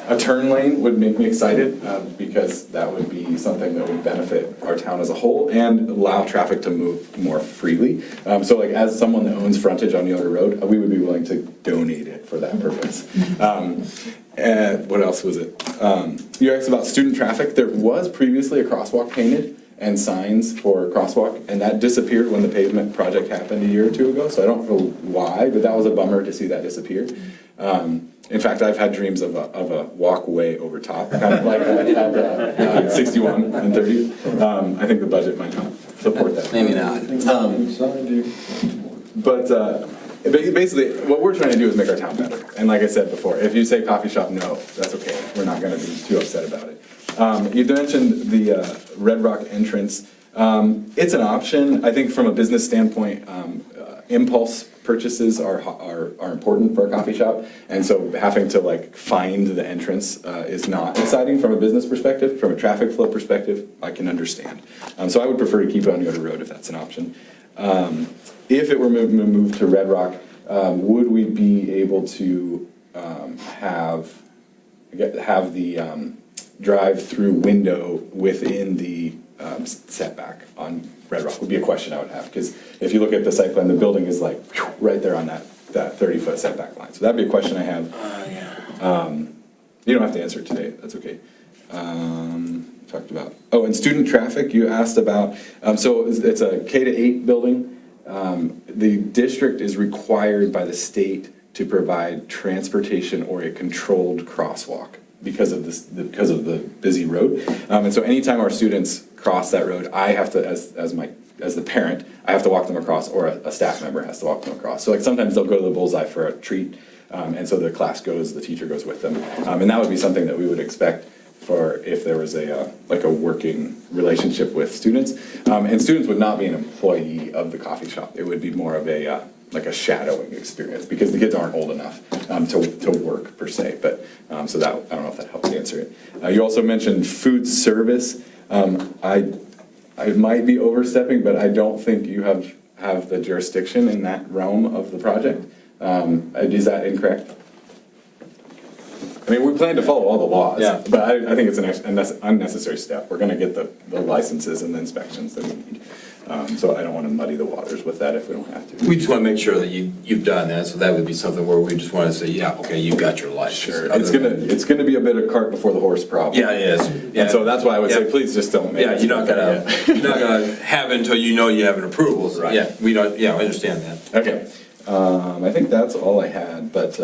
A turn lane would make me excited because that would be something that would benefit our town as a whole and allow traffic to move more freely. So like as someone that owns frontage on Yoda Road, we would be willing to donate it for that purpose. And what else was it? You asked about student traffic. There was previously a crosswalk painted and signs for crosswalk, and that disappeared when the pavement project happened a year or two ago, so I don't know why, but that was a bummer to see that disappear. In fact, I've had dreams of a walkway over top, kind of like at 61 and 30. I think the budget might not support that. Maybe not. But basically, what we're trying to do is make our town better. And like I said before, if you say coffee shop, no, that's okay. We're not going to be too upset about it. You mentioned the Redrock Entrance. It's an option. I think from a business standpoint, impulse purchases are important for a coffee shop. And so having to like find the entrance is not exciting from a business perspective. From a traffic flow perspective, I can understand. So I would prefer to keep it on Yoda Road if that's an option. If it were moved to Redrock, would we be able to have the drive-through window within the setback on Redrock would be a question I would have, because if you look at the site plan, the building is like right there on that 30-foot setback line. So that'd be a question I have. You don't have to answer it today, that's okay. Talked about, and student traffic, you asked about, so it's a K-8 building. The district is required by the state to provide transportation or a controlled crosswalk because of the busy road. And so anytime our students cross that road, I have to, as the parent, I have to walk them across, or a staff member has to walk them across. So like sometimes they'll go to the Bullseye for a treat, and so the teacher goes with them. And that would be something that we would expect for if there was a working relationship with students. And students would not be an employee of the coffee shop. It would be more of a shadowing experience, because the kids aren't old enough to work per se. But so that, I don't know if that helps answer it. You also mentioned food service. I might be overstepping, but I don't think you have the jurisdiction in that realm of the project. Is that incorrect? I mean, we plan to follow all the laws, but I think it's an unnecessary step. We're gonna get the licenses and the inspections that we need. So I don't wanna muddy the waters with that if we don't have to. We just want to make sure that you've done that, so that would be something where we just want to say, yeah, okay, you've got your license. Sure, it's gonna be a bit of cart before the horse problem. Yeah, it is. And so that's why I would say, please just don't make it. Yeah, you're not gonna have it until you know you have an approval. So, Right. I understand that. Okay, I think that's all I had, but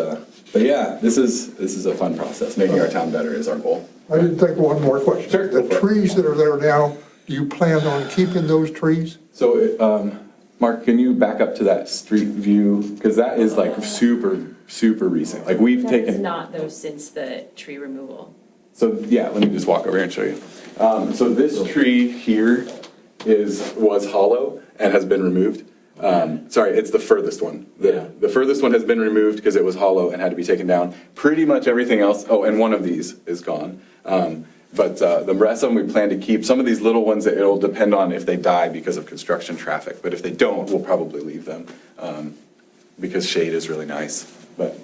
yeah, this is a fun process. Making our town better is our goal. I did think of one more question. Sure, go for The it. trees that are there now, do you plan on keeping those trees? So, Mark, can you back up to that street view? Because that is like super, super recent. Like we've That is taken. not though since the tree removal. So, yeah, let me just walk over here and show you. So this tree here was hollow and has been removed. Sorry, it's the furthest one. The furthest one has been removed because it was hollow and had to be taken down. Pretty much everything else, and one of these is gone. But the rest of them we plan to keep. Some of these little ones, it'll depend on if they die because of construction traffic. But if they don't, we'll probably leave them because shade is really nice. But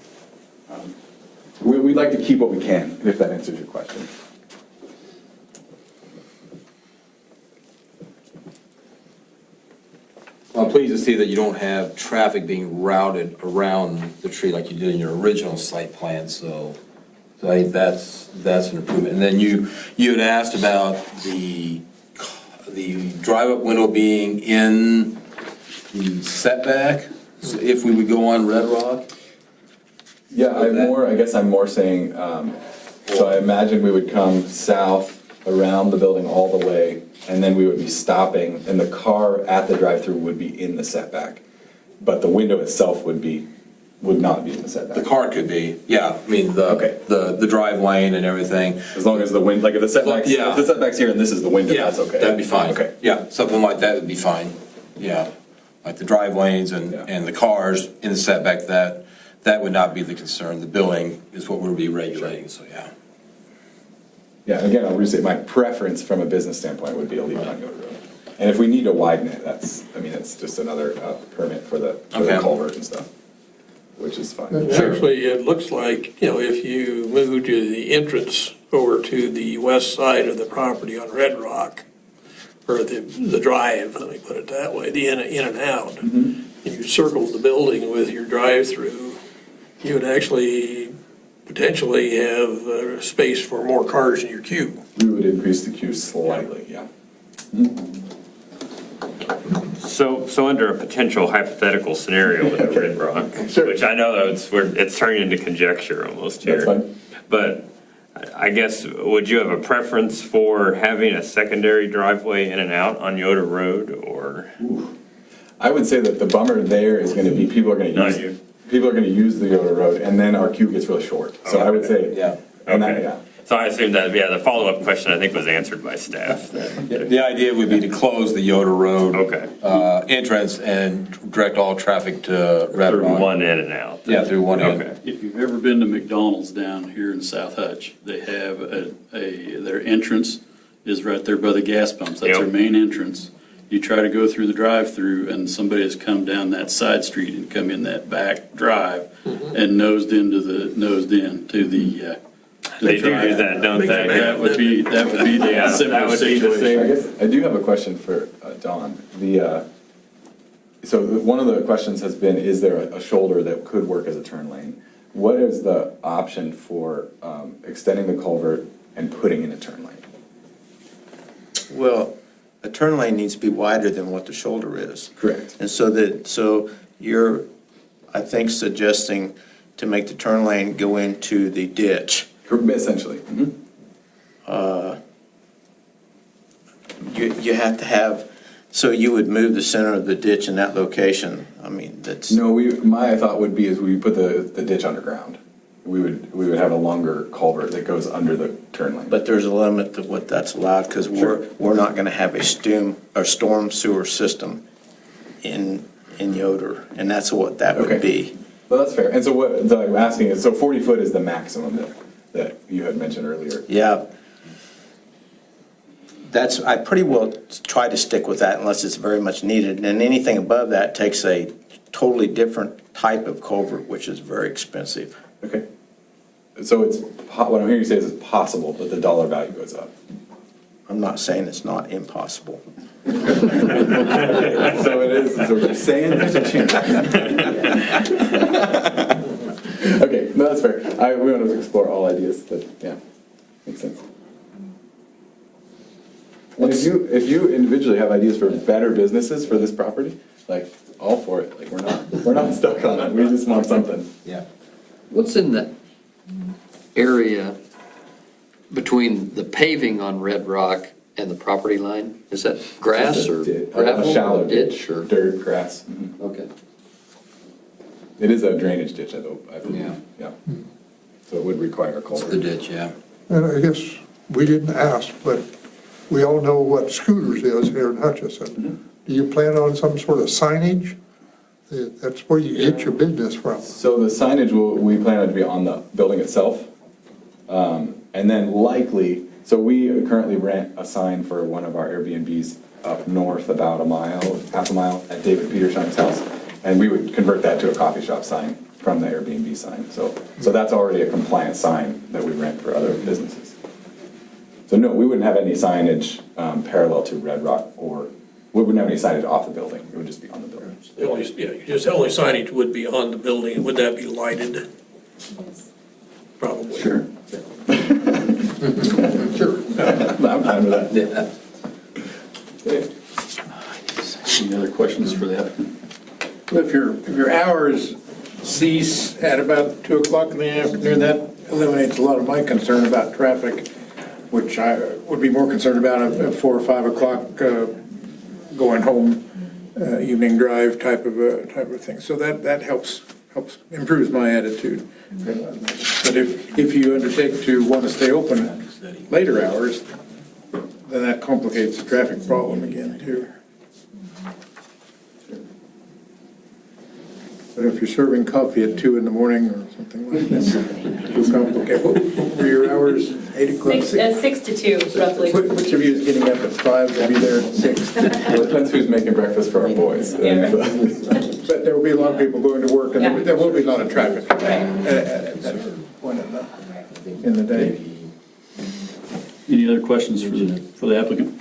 we'd like to keep what we can, if that answers your question. I'm pleased to see that you don't have traffic being routed around the tree like you did in your original site plan, so I think that's an improvement. And then you had asked about the drive-up window being in the setback, so if we would go on Redrock. Yeah, I guess I'm more saying, so I imagine we would come south around the building all the way, and then we would be stopping, and the car at the drive-through would be in the setback. But the window itself would not be in the setback. The car could be, yeah, I mean, the drive lane and everything. As long as the wind, like if the setback's, Yeah. if the setback's here and this is the window, Yeah, that's okay. that'd be fine. Okay. Yeah, something like that would be fine, yeah. Like the drive lanes and the cars in the setback, that would not be the concern. The billing is what we'll be regulating, so yeah. Yeah, again, I'll restate, my preference from a business standpoint would be to leave it on Yoda Road. And if we need to widen it, it's just another permit for the Okay. culvert and stuff, which is fine. And actually, it looks like, if you move to the entrance over to the west side of the property on Red Rock, or the drive, let me put it that way, the in and out, and you circled the building with your drive-through, you would actually potentially have space for more cars in your queue. We would increase the queue slightly, yeah. So under a potential hypothetical scenario with Redrock, Sure. which I know it's turning into conjecture almost here. That's fine. But I guess, would you have a preference for having a secondary driveway in and out on Yoda Road, or? I would say that the bummer there is gonna be, people are gonna Not use you. the Yoda Road, and then our queue gets really short. So I would say, Yeah. and Okay. yeah. So I assume that, the follow-up question I think was answered by staff. The idea would be to close the Yoda Road. Okay. Entrance and direct all traffic to Red Through Rock. one in and out. Yeah, through one end. Okay. If you've ever been to McDonald's down here in South Hutch, they have their entrance is right there by the gas pumps. That's their Yep. main entrance. you try to go through the drive-through and somebody has come down that side street and come in that back drive and nosed in to the They do drive. do that, don't they? That would be the Yeah, that similar would be the situation. I guess I do have a question for Dawn. So one of the questions has been, is there a shoulder that could work as a turn lane? What is the option for extending the culvert and putting in a turn lane? Well, a turn lane needs to be wider than what the shoulder is. Correct. And so you're, I think, suggesting to make the turn lane go into the ditch. Essentially. You have to have, so you would move the center of the ditch in that location. I mean, that's. No, my thought would be is we put the ditch underground. We would have a longer culvert that goes under the turn lane. But there's a limit to what that's allowed, because we're not gonna have a storm sewer system in Yoder, and that's what that would be. Well, that's fair. And so what I'm asking is, so 40 foot is the maximum that you had mentioned earlier. Yeah. I pretty well try to stick with that unless it's very much needed, and anything above that takes a totally different type of culvert, which is very expensive. Okay. So what I'm hearing you say is it's possible, but the dollar value goes up. I'm not saying it's not impossible. So it is, so you're saying there's a chance. Okay, no, that's fair. We want to explore all ideas, but yeah, makes sense. And if you individually have ideas for better businesses for this property, like, all for it. Like, we're not stuck on it. We just want something. Yeah. What's in the area between the paving on Redrock and the property line? Is that grass or gravel? A shallow ditch or? Dirt, grass. Okay. It is a drainage ditch, I believe. Yeah. Yeah. So it would require a It's the culvert. ditch, yeah. And I guess we didn't ask, but we all know what Scooters is here in Hutchinson. Do you plan on some sort of signage? That's where you get your business from. So the signage we plan on to be on the building itself. And then likely, so we currently rent a sign for one of our Airbnbs up north about half a mile at David Peterson's house. And we would convert that to a coffee shop sign from the Airbnb sign. So that's already a compliant sign that we rent for other businesses. So no, we wouldn't have any signage parallel to Redrock, or we wouldn't have any signage off the building. It would just be on the building. The only signage would be on the building. Would that be lighted? Probably. Sure. Sure. I'm fine with that. Yeah. Any other questions for the applicant? If your hours cease at about 2 o'clock in the afternoon, that eliminates a lot of my concern about traffic, which I would be more concerned about at 4 or 5 o'clock going home, evening drive type of thing. So that helps improves my attitude. But if you undertake to want to stay open later hours, then that complicates the traffic problem again too. But if you're serving coffee at 2 in the morning or something like that, too complicated. What were your hours? 8 o'clock? 6 to 2 roughly. Which of you is getting up at 5 to be there at 6? Well, it depends who's making breakfast for our boys. Yeah. But there will be a lot of people going to work, and Yeah. there will be a lot of traffic at that point in the day. Any other questions for the applicant?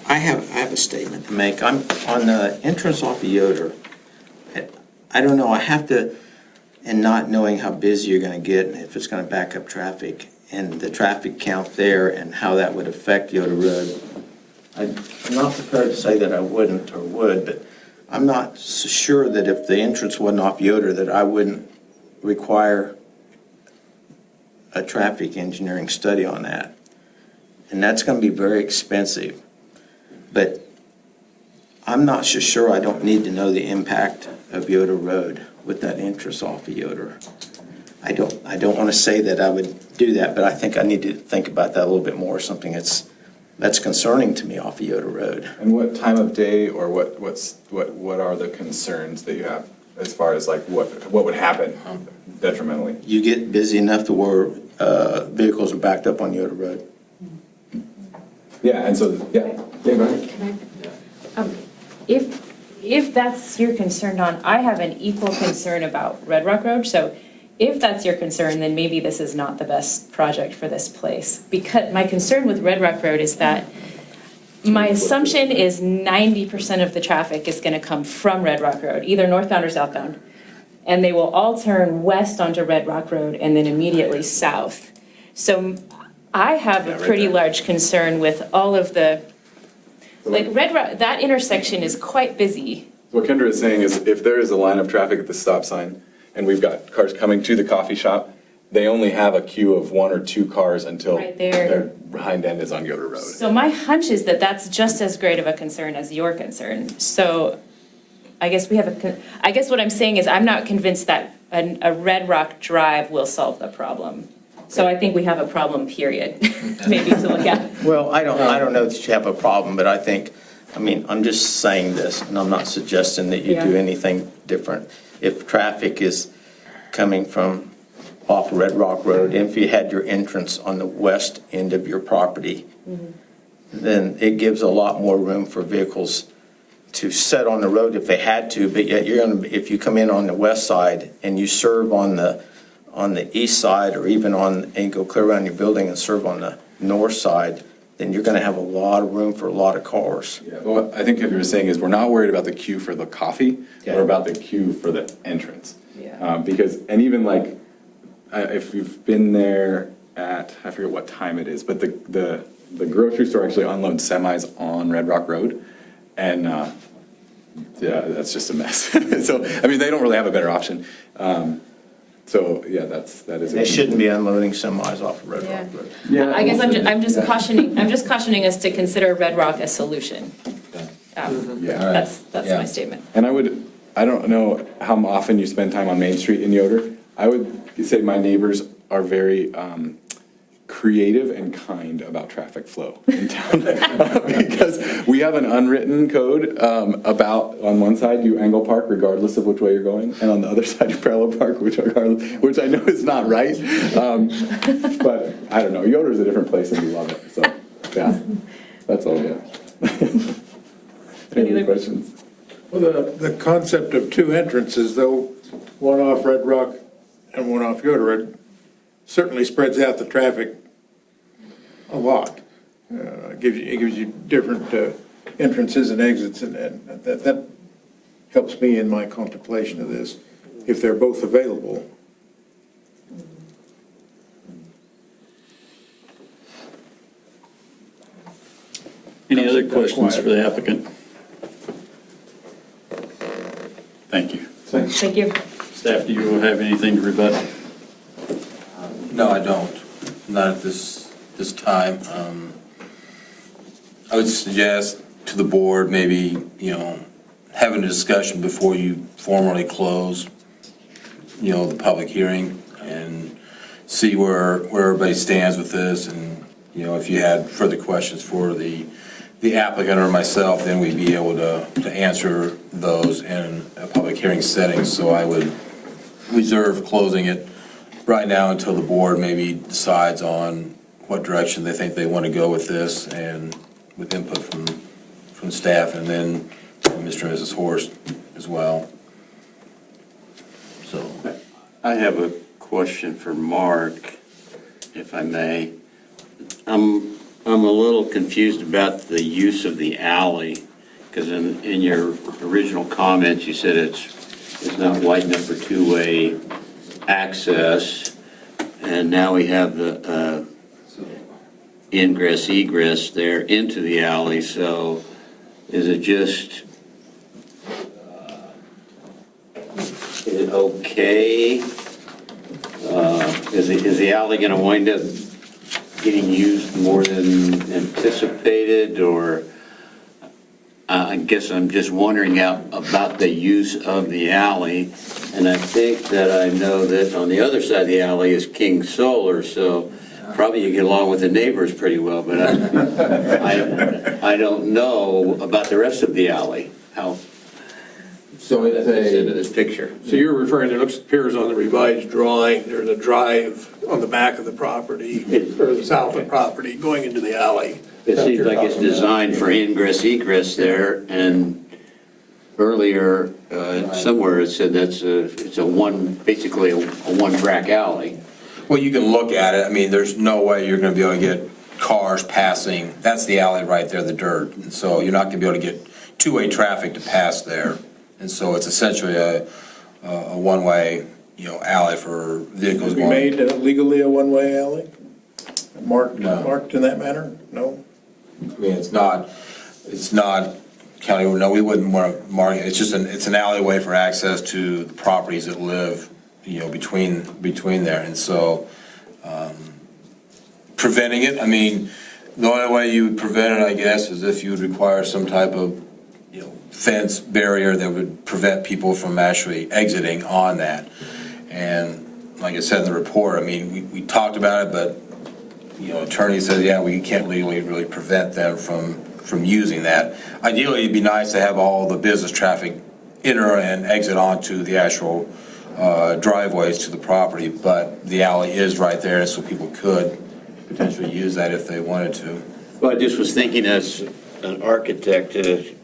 I have a statement to make. I'm on the entrance off of Yoder. I don't know, I have to, and not knowing how busy you're gonna get, and if it's gonna back up traffic, and the traffic count there, and how that would affect Yoder Road. I'm not prepared to say that I wouldn't or would, but I'm not so sure that if the entrance wasn't off Yoder, that I wouldn't require a traffic engineering study on that. And that's gonna be very expensive. But I'm not so sure I don't need to know the impact of Yoder Road with that entrance off of Yoder. I don't want to say that I would do that, but I think I need to think about that a little bit more, something that's concerning to me off of Yoder Road. And what time of day, or what are the concerns that you have as far as like what would happen detrimentally? You get busy enough to where vehicles are backed up on Yoder Road. Yeah, and so, yeah, go ahead. If that's your concern, I have an equal concern about Redrock Road. So if that's your concern, then maybe this is not the best project for this place. Because my concern with Redrock Road is that my assumption is 90% of the traffic is going to come from Redrock Road, either northbound or southbound. And they will all turn west onto Redrock Road and then immediately south. So I have a pretty large concern with all of the, like Redrock, that intersection is quite busy. What Kendra is saying is if there is a line of traffic at the stop sign and we've got cars coming to the coffee shop, they only have a queue of 1 or 2 cars until Right there. their hind end is on Yoda Road. So my hunch is that that's just as great of a concern as your concern. So I guess I guess what I'm saying is I'm not convinced that a Red Rock Drive will solve the problem. So I think we have a problem, period, maybe to look at. Well, I don't know that you have a problem, but I mean, I'm just saying this, and I'm not suggesting that you do Yeah. anything different. If traffic is coming from off Red Rock Road, if you had your entrance on the west end of your property, then it gives a lot more room for vehicles to set on the road if they had to, but yet if you come in on the west side and you serve on the east side or even and go clear around your building and serve on the north side, then you're gonna have a lot of room for a lot of cars. Yeah, what I think Kendra is saying is we're not worried about the queue for the coffee, Okay. we're about the queue for the entrance. Yeah. Because, and even like, if you've been there at, I forget what time it is, but the grocery store actually unloads semis on Red Rock Road. And, yeah, that's just a mess. So, I mean, they don't really have a better option. So, yeah, that is. They shouldn't be unloading semis off of Red Yeah. Rock Road. Yeah. I guess I'm just cautioning us to consider Red Rock a solution. Yeah. That's Yeah. my statement. And I don't know how often you spend time on Main Street in Yoder. I would say my neighbors are very creative and kind about traffic flow in town. Because we have an unwritten code about, on one side, you angle park regardless of which way you're going, and on the other side, you parallel park, which I know is not right. But I don't know, Yoder's a different place and we love it, so, yeah, that's all we have. Any other questions? Well, the concept of 2 entrances, though, one off Red Rock and one off Yoda, it certainly spreads out the traffic a lot. It gives you different entrances and exits, and that helps me in my contemplation of this, if they're both available. Any other questions for the applicant? Thank you. Thank you. Staff, do you have anything to rebut? No, I don't. Not at this time. I would suggest to the board, maybe, having a discussion before you formally close, the public hearing and see where everybody stands with this. And, if you had further questions for the applicant or myself, then we'd be able to answer those in a public hearing setting. So I would reserve closing it right now until the board maybe decides on what direction they think they want to go with this, and with input from staff, and then Mr. and Mrs. Horst as well. So, I have a question for Mark, if I may. I'm a little confused about the use of the alley, because in your original comments, you said it's not wide enough for two-way access, and now we have the ingress, egress there into the alley, so is it just, is it okay? Is the alley gonna wind up getting used more than anticipated, or I guess I'm just wondering about the use of the alley, and I think that I know that on the other side of the alley is King Solar, so probably you get along with the neighbors pretty well, but I don't know about the rest of the alley, how. So it's into a, this picture. So you're referring, appears on the revised drawing, there's a drive on the back of the property, or the south of the property, going into the alley. It seems like it's designed for ingress egress there, and earlier, somewhere it said it's a one, basically a one-track alley. well, you can look at it, I mean, there's no way you're gonna be able to get cars passing, that's the alley right there, the dirt. And so you're not gonna be able to get two-way traffic to pass there. And so it's essentially a one-way, alley for vehicles We going. made legally a one-way alley? Marked, No. marked in that manner? No? I mean, it's not county, no, we wouldn't want to mark it, it's an alleyway for access to the properties that live, between there, and so, preventing it, I mean, the only way you would prevent it, I guess, is if you would require some type of, fence barrier that would prevent people from actually exiting on that. And like I said in the report, I mean, we talked about it, but attorney said, yeah, we can't legally really prevent them from using that. Ideally, it'd be nice to have all the business traffic enter and exit onto the actual driveways to the property, but the alley is right there, so people could potentially use that if they wanted to. Well, I just was thinking as an architect,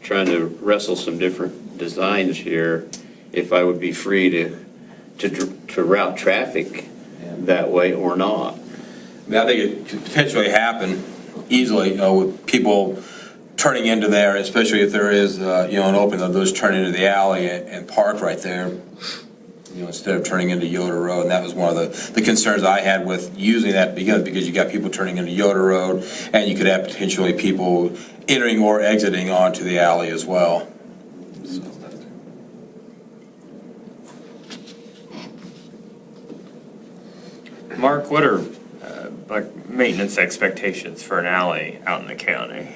trying to wrestle some different designs here, if I would be free to route traffic that way or not. I mean, I think it could potentially happen easily, with people turning into there, especially if there is, an opening, they'll just turn into the alley and park right there, instead of turning into Yoda Road. And that was one of the concerns I had with using that to begin with, because you got people turning into Yoda Road, and you could have potentially people entering or exiting onto the alley as well. Mark, what are, maintenance expectations for an alley out in the county?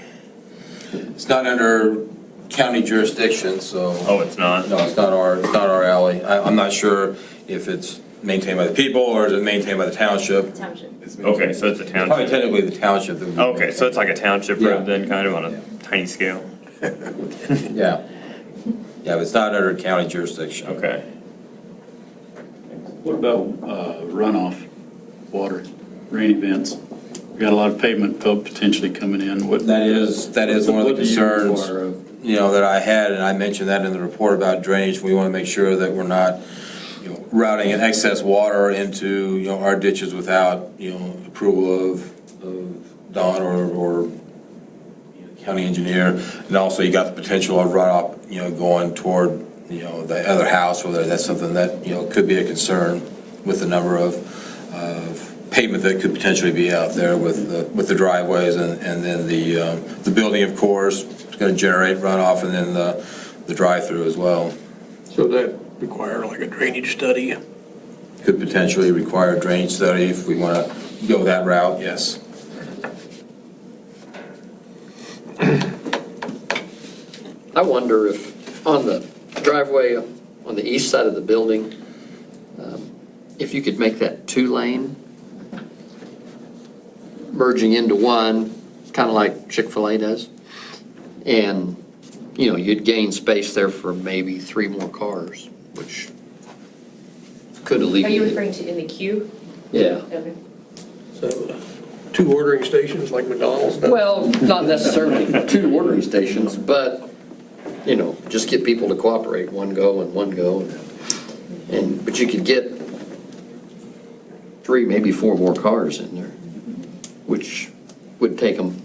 It's not under county jurisdiction, so. Oh, it's not? No, it's not our alley. I'm not sure if it's maintained by the people or is it maintained by the township. Township. Okay, so it's a Probably township. technically the township. That would be- Okay, so it's like a township Yeah. road then, kind of on a tiny scale? Yeah. Yeah, but it's not under county jurisdiction. Okay. What about runoff water, rain events? We got a lot of pavement potentially coming in. That is one of the what do you concerns, require of- that I had, and I mentioned that in the report about drainage. We want to make sure that we're not, routing in excess water into, our ditches without, approval of Don or county engineer. And also you got the potential of runoff, going toward, the other house, whether that's something that, could be a concern with the number of pavement that could potentially be out there with the driveways and then the building, of course, is going to generate runoff, and then the drive-through as well. So that require like a drainage study? Could potentially require a drainage study if we want to go that route, yes. I wonder if on the driveway on the east side of the building, if you could make that 2-lane, merging into one, kind of like Chick-fil-A does. And, you'd gain space there for maybe 3 more cars, which could Are you alleviate. referring to in the queue? Yeah. Okay. So 2 ordering stations like McDonald's does? Well, not necessarily 2 ordering stations, but, just get people to cooperate, one go and one go. But you could get 3, maybe 4 more cars in there, which would take them,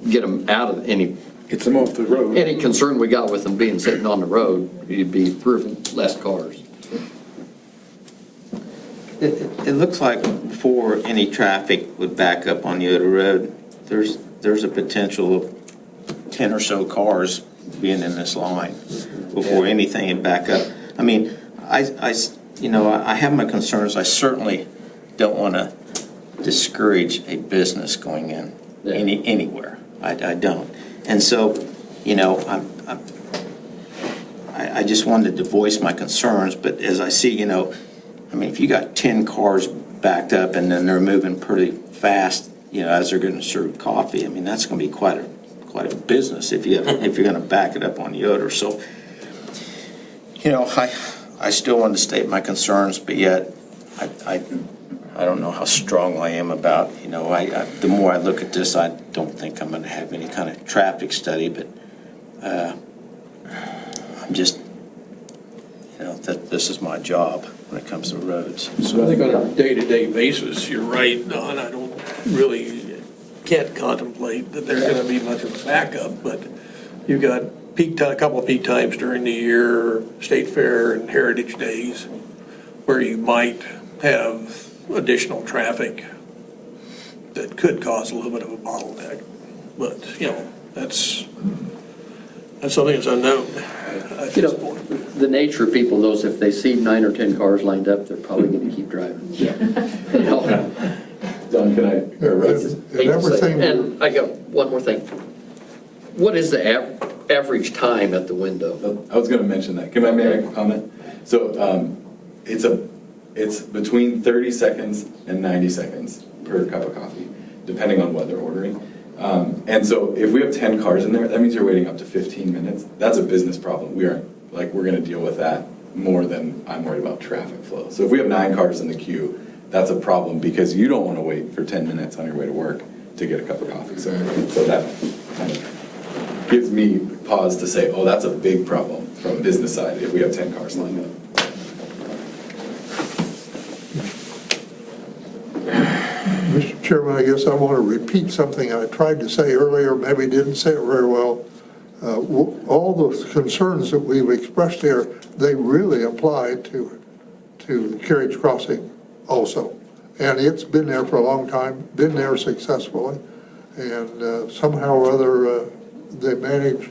get them out of any Gets them off the road. concern we got with them being sitting on the road. You'd be 3 less cars. It looks like before any traffic would back up on Yoda Road, there's a potential of 10 or so cars being in this line before anything would back up. I mean, I have my concerns. I certainly don't want to discourage a business going in anywhere. I don't. And so, I just wanted to voice my concerns, but as I see, if you got 10 cars backed up and then they're moving pretty fast, as they're going to serve coffee, that's going to be quite a business if you're going to back it up on Yoda. So, You know, I still want to state my concerns, but yet I don't know how strong I am about, you know, the more I look at this, I don't think I'm going to have any kind of traffic study, but I'm just, you know, that this is my job when it comes to roads. So I think on a day-to-day basis, you're right, Don, I don't really, can't contemplate that there's gonna be much of a backup, but you've got a couple of peak times during the year, State Fair and Heritage Days, where you might have additional traffic that could cause a little bit of a bottleneck. But, you know, that's something that's unknown at You this know, point. the nature of people knows if they see 9 or 10 cars lined up, they're probably going to keep driving. You know? Don, can I, or Russ? And everything, And I got one more thing. What is the average time at the window? I was going to mention that. Can I make a comment? So it's between 30 seconds and 90 seconds per cup of coffee, depending on what they're ordering. And so if we have 10 cars in there, that means you're waiting up to 15 minutes. That's a business problem. We're going to deal with that more than I'm worried about traffic flow. So if we have 9 cars in the queue, that's a problem because you don't want to wait for 10 minutes on your way to work to get a cup of coffee. So that kind of gives me pause to say, oh, that's a big problem from a business side if we have 10 cars lined up. Mr. Chairman, I guess I want to repeat something I tried to say earlier, maybe didn't say it very well. All the concerns that we've expressed here, they really apply to the carriage crossing also. And it's been there for a long time, been there successfully, and somehow or other they manage,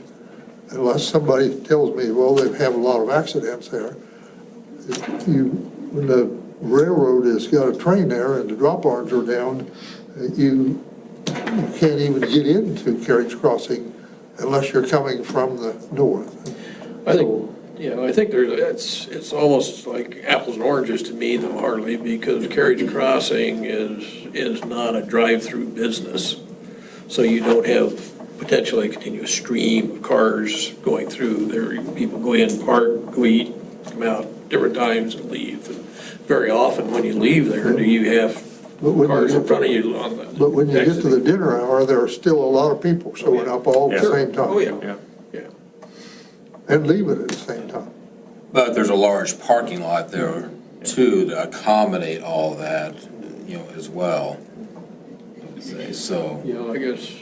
unless somebody tells me, well, they have a lot of accidents there. When the railroad has got a train there and the drop bars are down, you can't even get into carriage crossing unless you're coming from the north. I think, I think it's almost like apples and oranges to me though, Harley, because carriage crossing is not a drive-through business. So you don't have potentially a continuous stream of cars going through. There, people go in, park, go eat, come out different times and leave. And very often when you leave there, do you have cars in front of you on the But when you get to the dinner hour, there are still a lot of people showing up all at the same time. Oh, yeah. And leaving at the same time. But there's a large parking lot there too to accommodate all that, as well. So.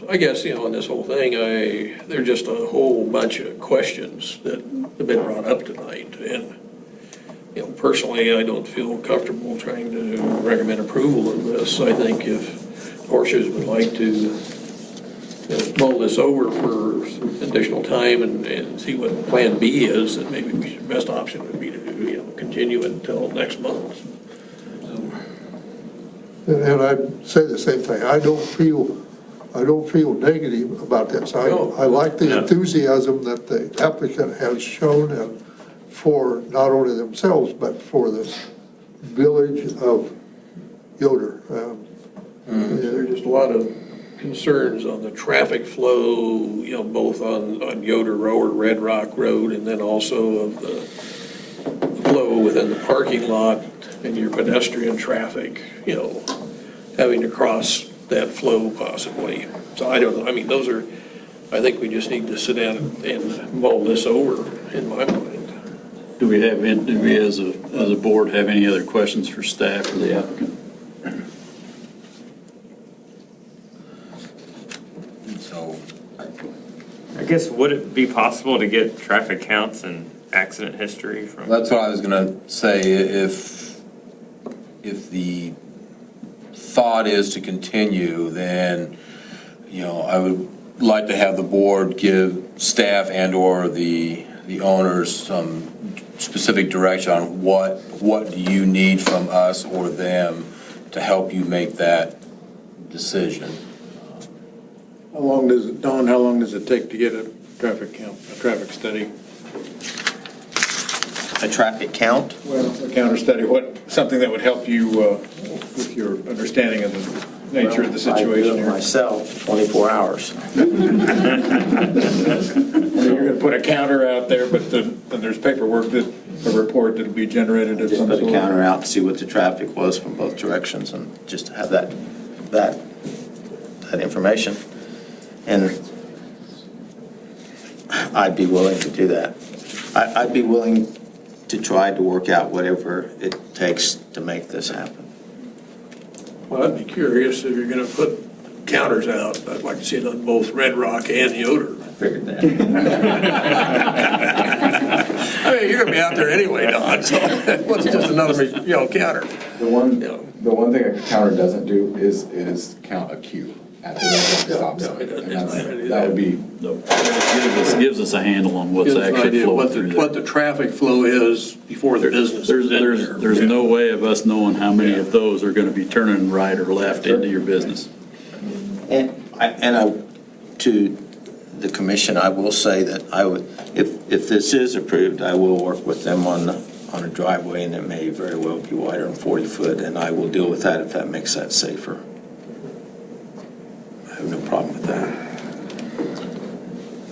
I guess, on this whole thing, there's just a whole bunch of questions that have been brought up tonight. And, personally, I don't feel comfortable trying to recommend approval of this. I think if Horses would like to mull this over for some additional time and see what Plan B is, then maybe the best option would be to, continue it until next month. And I'd say the same thing. I don't feel negative about this. I like the enthusiasm that the applicant has shown and for not only themselves, but for the village of Yoder. There are just a lot of concerns on the traffic flow, both on Yoder Road or Redrock Road, and then also of the flow within the parking lot and your pedestrian traffic, having to cross that flow possibly. So I don't know, I think we just need to sit down and mull this over, in my mind. Do we as a board have any other questions for staff or the applicant? So, I guess, would it be possible to get traffic counts and accident history from? that's what I was gonna say, if the thought is to continue, then, I would like to have the board give staff and/or the owners some specific direction on what do you need from us or them to help you make that decision. How long does it take to get a traffic count, a traffic study? A traffic count? Well, a counter study, something that would help you with your understanding of the nature of the situation here. Myself, 24 hours. You're going to put a counter out there, but the then there's paperwork a report that'll be generated of Just some put a sort. counter out and see what the traffic was from both directions and just have that information. And I'd be willing to do that. I'd be willing to try to work out whatever it takes to make this happen. Well, I'd be curious if you're gonna put counters out. I'd like to see it on both Redrock and Yoder. Figured that. I mean, you're gonna be out there anyway, Don, so what's just another, counter? The one thing a counter doesn't do is count a queue at the stop sign. And that would be, Gives us a handle on what's Gives us an actually idea flowing through what there. the traffic flow is before the business is in there. There's no way of us knowing how many of those are gonna be turning right or left into your business. And to the commission, I will say that I would, if this is approved, I will work with them on a driveway, and it may very well be wider than 40 foot, and I will deal with that if that makes that safer. I have no problem with that.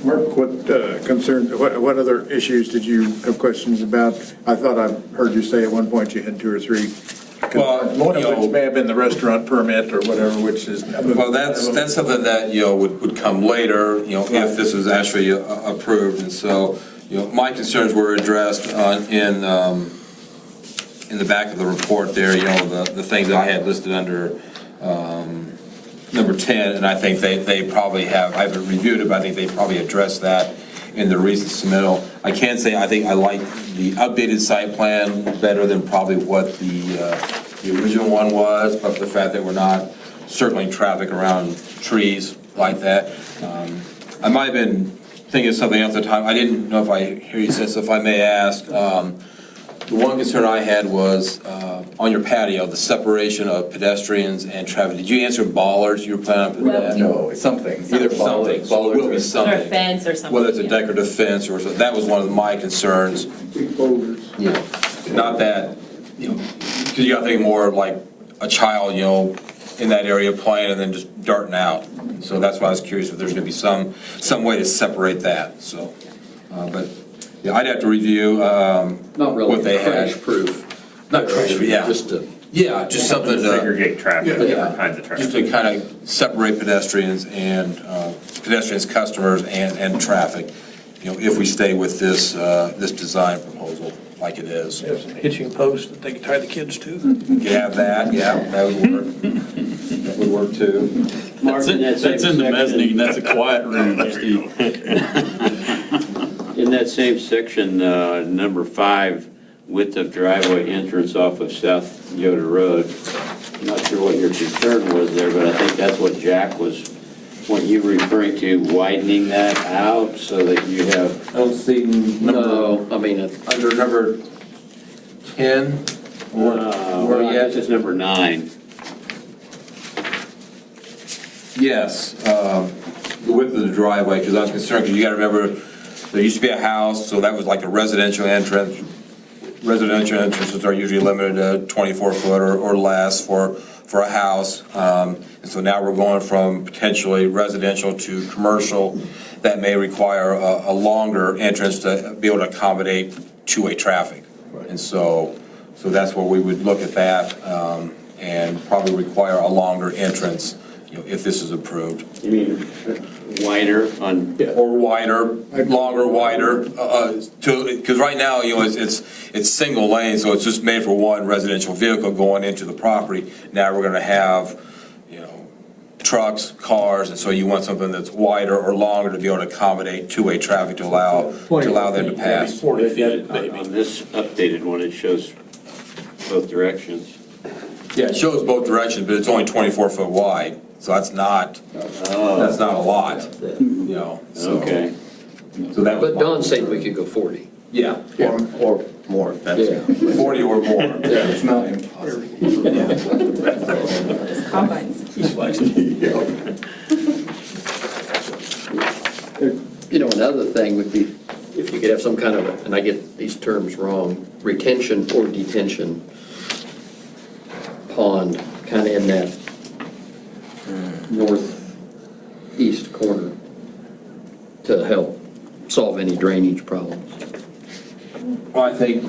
Mark, what other issues did you have questions about? I thought I heard you say at one point you had 2 or 3. Well, One of you know- which may have been the restaurant permit or whatever, which is. Well, that's something that, would come later, if this is actually approved. And so, my concerns were addressed in the back of the report there, the things that I had listed under number 10, and I think they probably have, I haven't reviewed it, but I think they probably addressed that in the recent submittal. I can say I think I like the updated site plan better than probably what the original one was, but the fact that we're not circling traffic around trees like that. I might have been thinking of something else at the time. I didn't know if I hear you say, so if I may ask, the one concern I had was on your patio, the separation of pedestrians and traffic. Did you answer bollards? You were planning on putting that? no, it's something, either Something, bollards. so it will be Or something. a fence or something. Whether it's a yeah. decorative fence or something, that was one of my concerns. Yeah. Not that, because you gotta think more like a child, in that area playing and then just darting out. So that's why I was curious if there's gonna be some way to separate that, so. But, yeah, I'd have to review Not really what they had. crash proof. Not crash, but yeah. Just to, Yeah, just something to, Segregate traffic, different kinds of just traffic. to kind of separate pedestrians and pedestrians, customers, and traffic, if we stay with this design proposal like it is. Have some hitching posts that they can tie the kids to. You have that, yeah, that would work. That would work too. That's in the mezzanine, that's a quiet room, Steve. In that same section, number 5, width of driveway entrance off of South Yoda Road. I'm not sure what your concern was there, but I think that's what Jack was, what you were referring to, widening that out so that you have. I don't see no, I mean, under number 10, where you This at? is number 9. Yes, the width of the driveway, because I was concerned, because you gotta remember, there used to be a house, so that was like a residential entrance. Residential entrances are usually limited to 24 foot or less for a house. And so now we're going from potentially residential to commercial. That may require a longer entrance to be able to accommodate two-way traffic. And so that's where we would look at that and probably require a longer entrance, if this is approved. You mean wider on? Or wider, longer, wider, because right now, it's single lane, so it's just made for one residential vehicle going into the property. Now we're gonna have, trucks, cars, and so you want something that's wider or longer to be able to accommodate two-way traffic to allow them to pass. 40 feet, maybe. On this updated one, it shows both directions. Yeah, it shows both directions, but it's only 24 foot wide, so that's not a lot, so. Okay. So that was but Don's saying we could go 40. Yeah, Or more, that's. 40 or more. It's not impossible. It's combines. Another thing would be if you could have some kind of, and I get these terms wrong, retention or detention pond, kind of in that northeast corner to help solve any drainage problems. Well, I think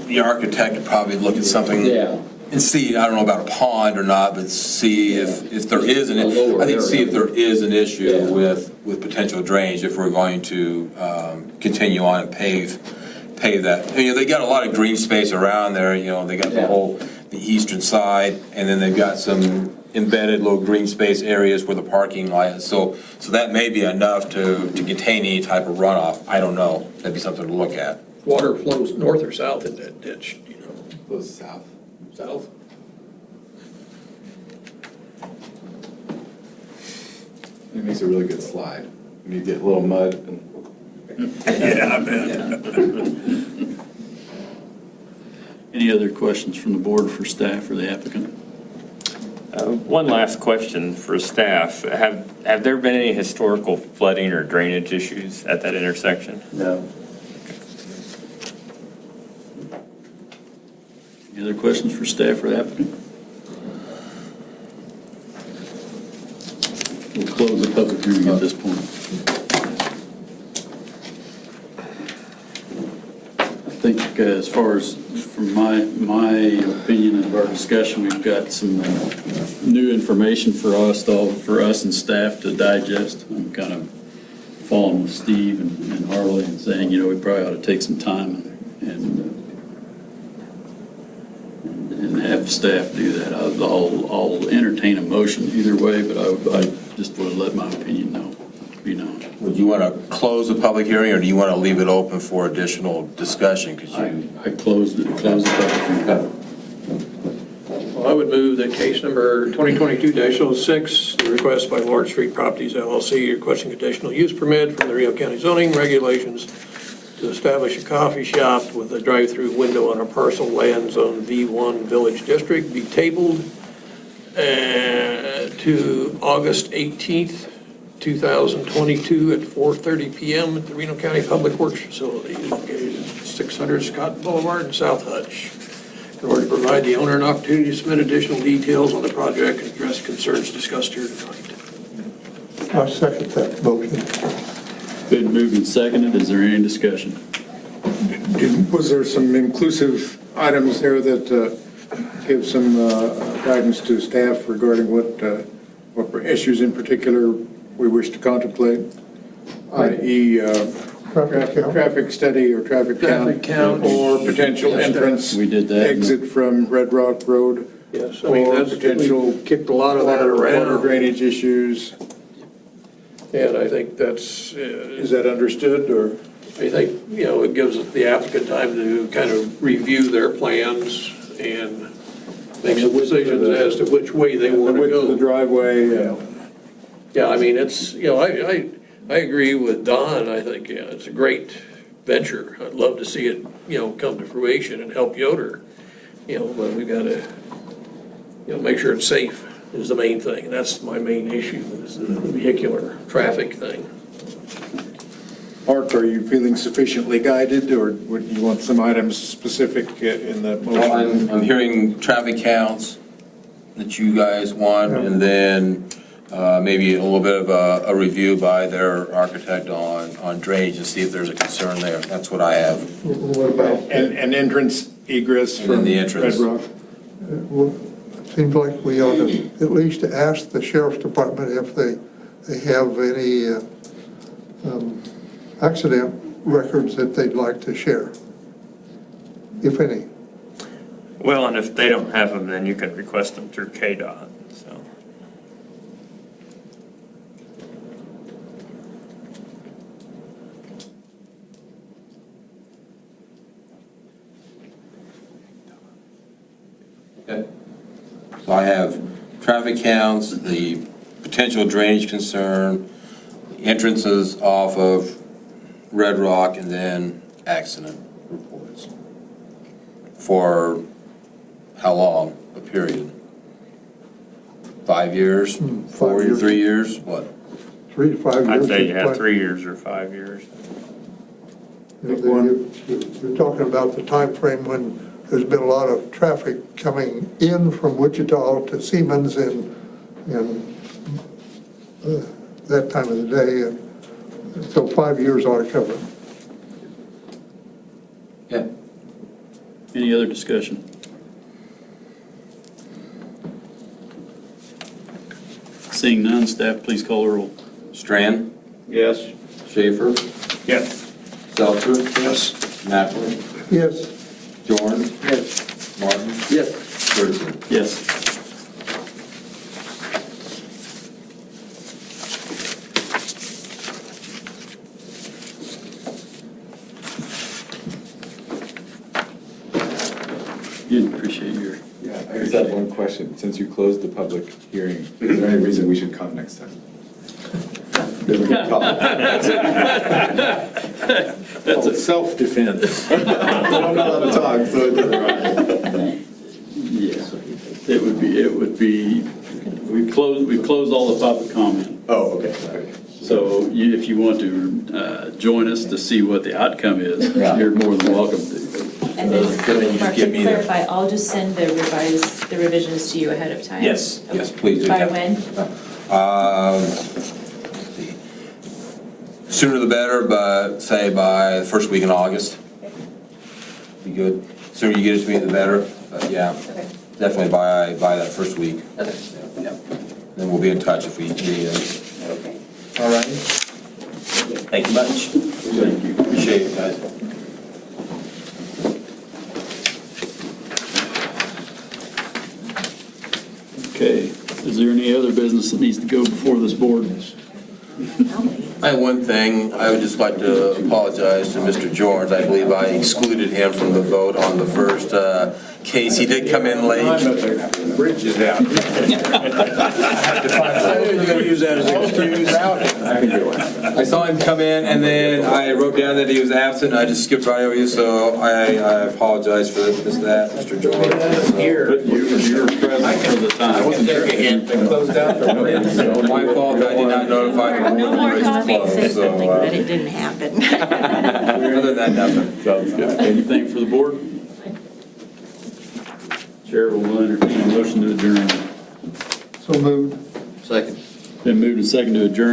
the architect would probably look at something. Yeah. And see, I don't know about a pond or not, but see if there is an, A lower I think see if there is an issue Yeah. with potential drainage, if we're going to continue on and pave that. You know, they got a lot of green space around there, you know, they got the Yeah. whole, the eastern side, and then they've got some embedded little green space areas where the parking lot is. So that may be enough to contain any type of runoff. I don't know. That'd be something to look at. Water flows north or south in that ditch, you know, Goes south. south. It makes a really good slide. When you get a little mud and. Yeah, I bet. Any other questions from the board for staff or the applicant? One last question for staff. Have there been any historical flooding or drainage issues at that intersection? No. Any other questions for staff or the applicant? We'll close the public hearing at this point. I think as far as, from my opinion of our discussion, we've got some new information for us and staff to digest. I'm kind of following with Steve and Harley and saying, you know, we probably ought to take some time and have staff do that. I'll entertain a motion either way, but I just would let my opinion be known. Would you want to close the public hearing, or do you want to leave it open for additional discussion? I closed the public hearing. Well, I would move that case number 2022-06, the request by Lord Street Properties LLC requesting conditional use permit from the Reno County zoning regulations to establish a coffee shop with a drive-through window on a parcel land zone V1 Village District be tabled to August 18th, 2022 at 4:30 PM at the Reno County Public Works Facility located at 600 Scott Boulevard in South Hutch, in order to provide the owner an opportunity to submit additional details on the project and address concerns discussed here tonight. I second that motion. Been moved and seconded. Is there any discussion? Was there some inclusive items there that give some guidance to staff regarding what issues in particular we wish to contemplate, i.e. traffic study or traffic count, or potential entrance, We did that. exit from Redrock Road, Yes, I mean, or that's, potential we kicked a lot of that water around, drainage issues. and I think that's, Is that understood, or? I think, you know, it gives the applicant time to kind of review their plans and make some decisions as to which way they want to Width of the go. driveway. Yeah, I mean, it's, you know, I agree with Don. I think, yeah, it's a great venture. I'd love to see it, you know, come to fruition and help Yoder, you know, but we've got to, you know, make sure it's safe is the main thing. And that's my main issue, is the vehicular traffic thing. Mark, are you feeling sufficiently guided, or would you want some items specific in the Well, motion? I'm hearing traffic counts that you guys want, and then maybe a little bit of a review by their architect on drainage and see if there's a concern there. That's what I have. What about, And entrance egress And then from the entrance. Redrock? it seems like we ought to at least ask the sheriff's department if they have any accident records that they'd like to share, if any. Well, and if they don't have them, then you can request them through KDOT, so. Okay. So I have traffic counts, the potential drainage concern, entrances off of Redrock, and then accident reports. For how long, a period? 5 years? 4 years. 3 years, what? 3 to 5 years. I'd say, is yeah, plenty. 3 years or 5 years. You know, you're talking about the time frame when there's been a lot of traffic coming in from Wichita to Siemens and that time of the day. And so 5 years ought to cover it. Yeah. Any other discussion? Seeing none, staff, please call the roll. Strand, Yes. Schaefer, Yes. Seltzer. Yes. Mackler, Yes, Jordan, Yes. Martin, Yes. Ferguson. Yes. You appreciate your. Yeah, I just have one question. Since you closed the public hearing, is there any reason we should come next time? That's a self-defense. I'm not allowed to talk, so it doesn't matter. Yeah, it would be, we've closed all the public comment. Oh, okay. So if you want to join us to see what the outcome is, Yeah. you're more than welcome to. And then you then, Mark, give to me the- clarify, I'll just send the revisions to you ahead of time? Yes, Okay. yes, please do By that. when? Sooner the better, but say by the first week in August. Be good. Sooner you get it to me, the better, but yeah, Okay. definitely by that first week. Okay. Yeah. Then we'll be in touch if we need it. Okay. All right. Thank you much. Thank you. Appreciate it, guys. Okay, is there any other business that needs to go before this board? I have one thing, I would just like to apologize to Mr. Jorns. I believe I excluded him from the vote on the first case. He did come in late. Bridge is out. You're gonna use that as an excuse? I saw him come in, and then I wrote down that he was absent. I just skipped right over you, so I apologize for that, Mr. Jorns. Here. But you were present for the time. I wasn't there again. They closed out the bridge. My fault, I did not notify the board. No more coffee. Say So, something, but it didn't happen. other than that, nothing. Sounds good. Anything for the board? Chair will entertain a motion to adjourn. so moved. Second. Been moved and seconded to adjourn.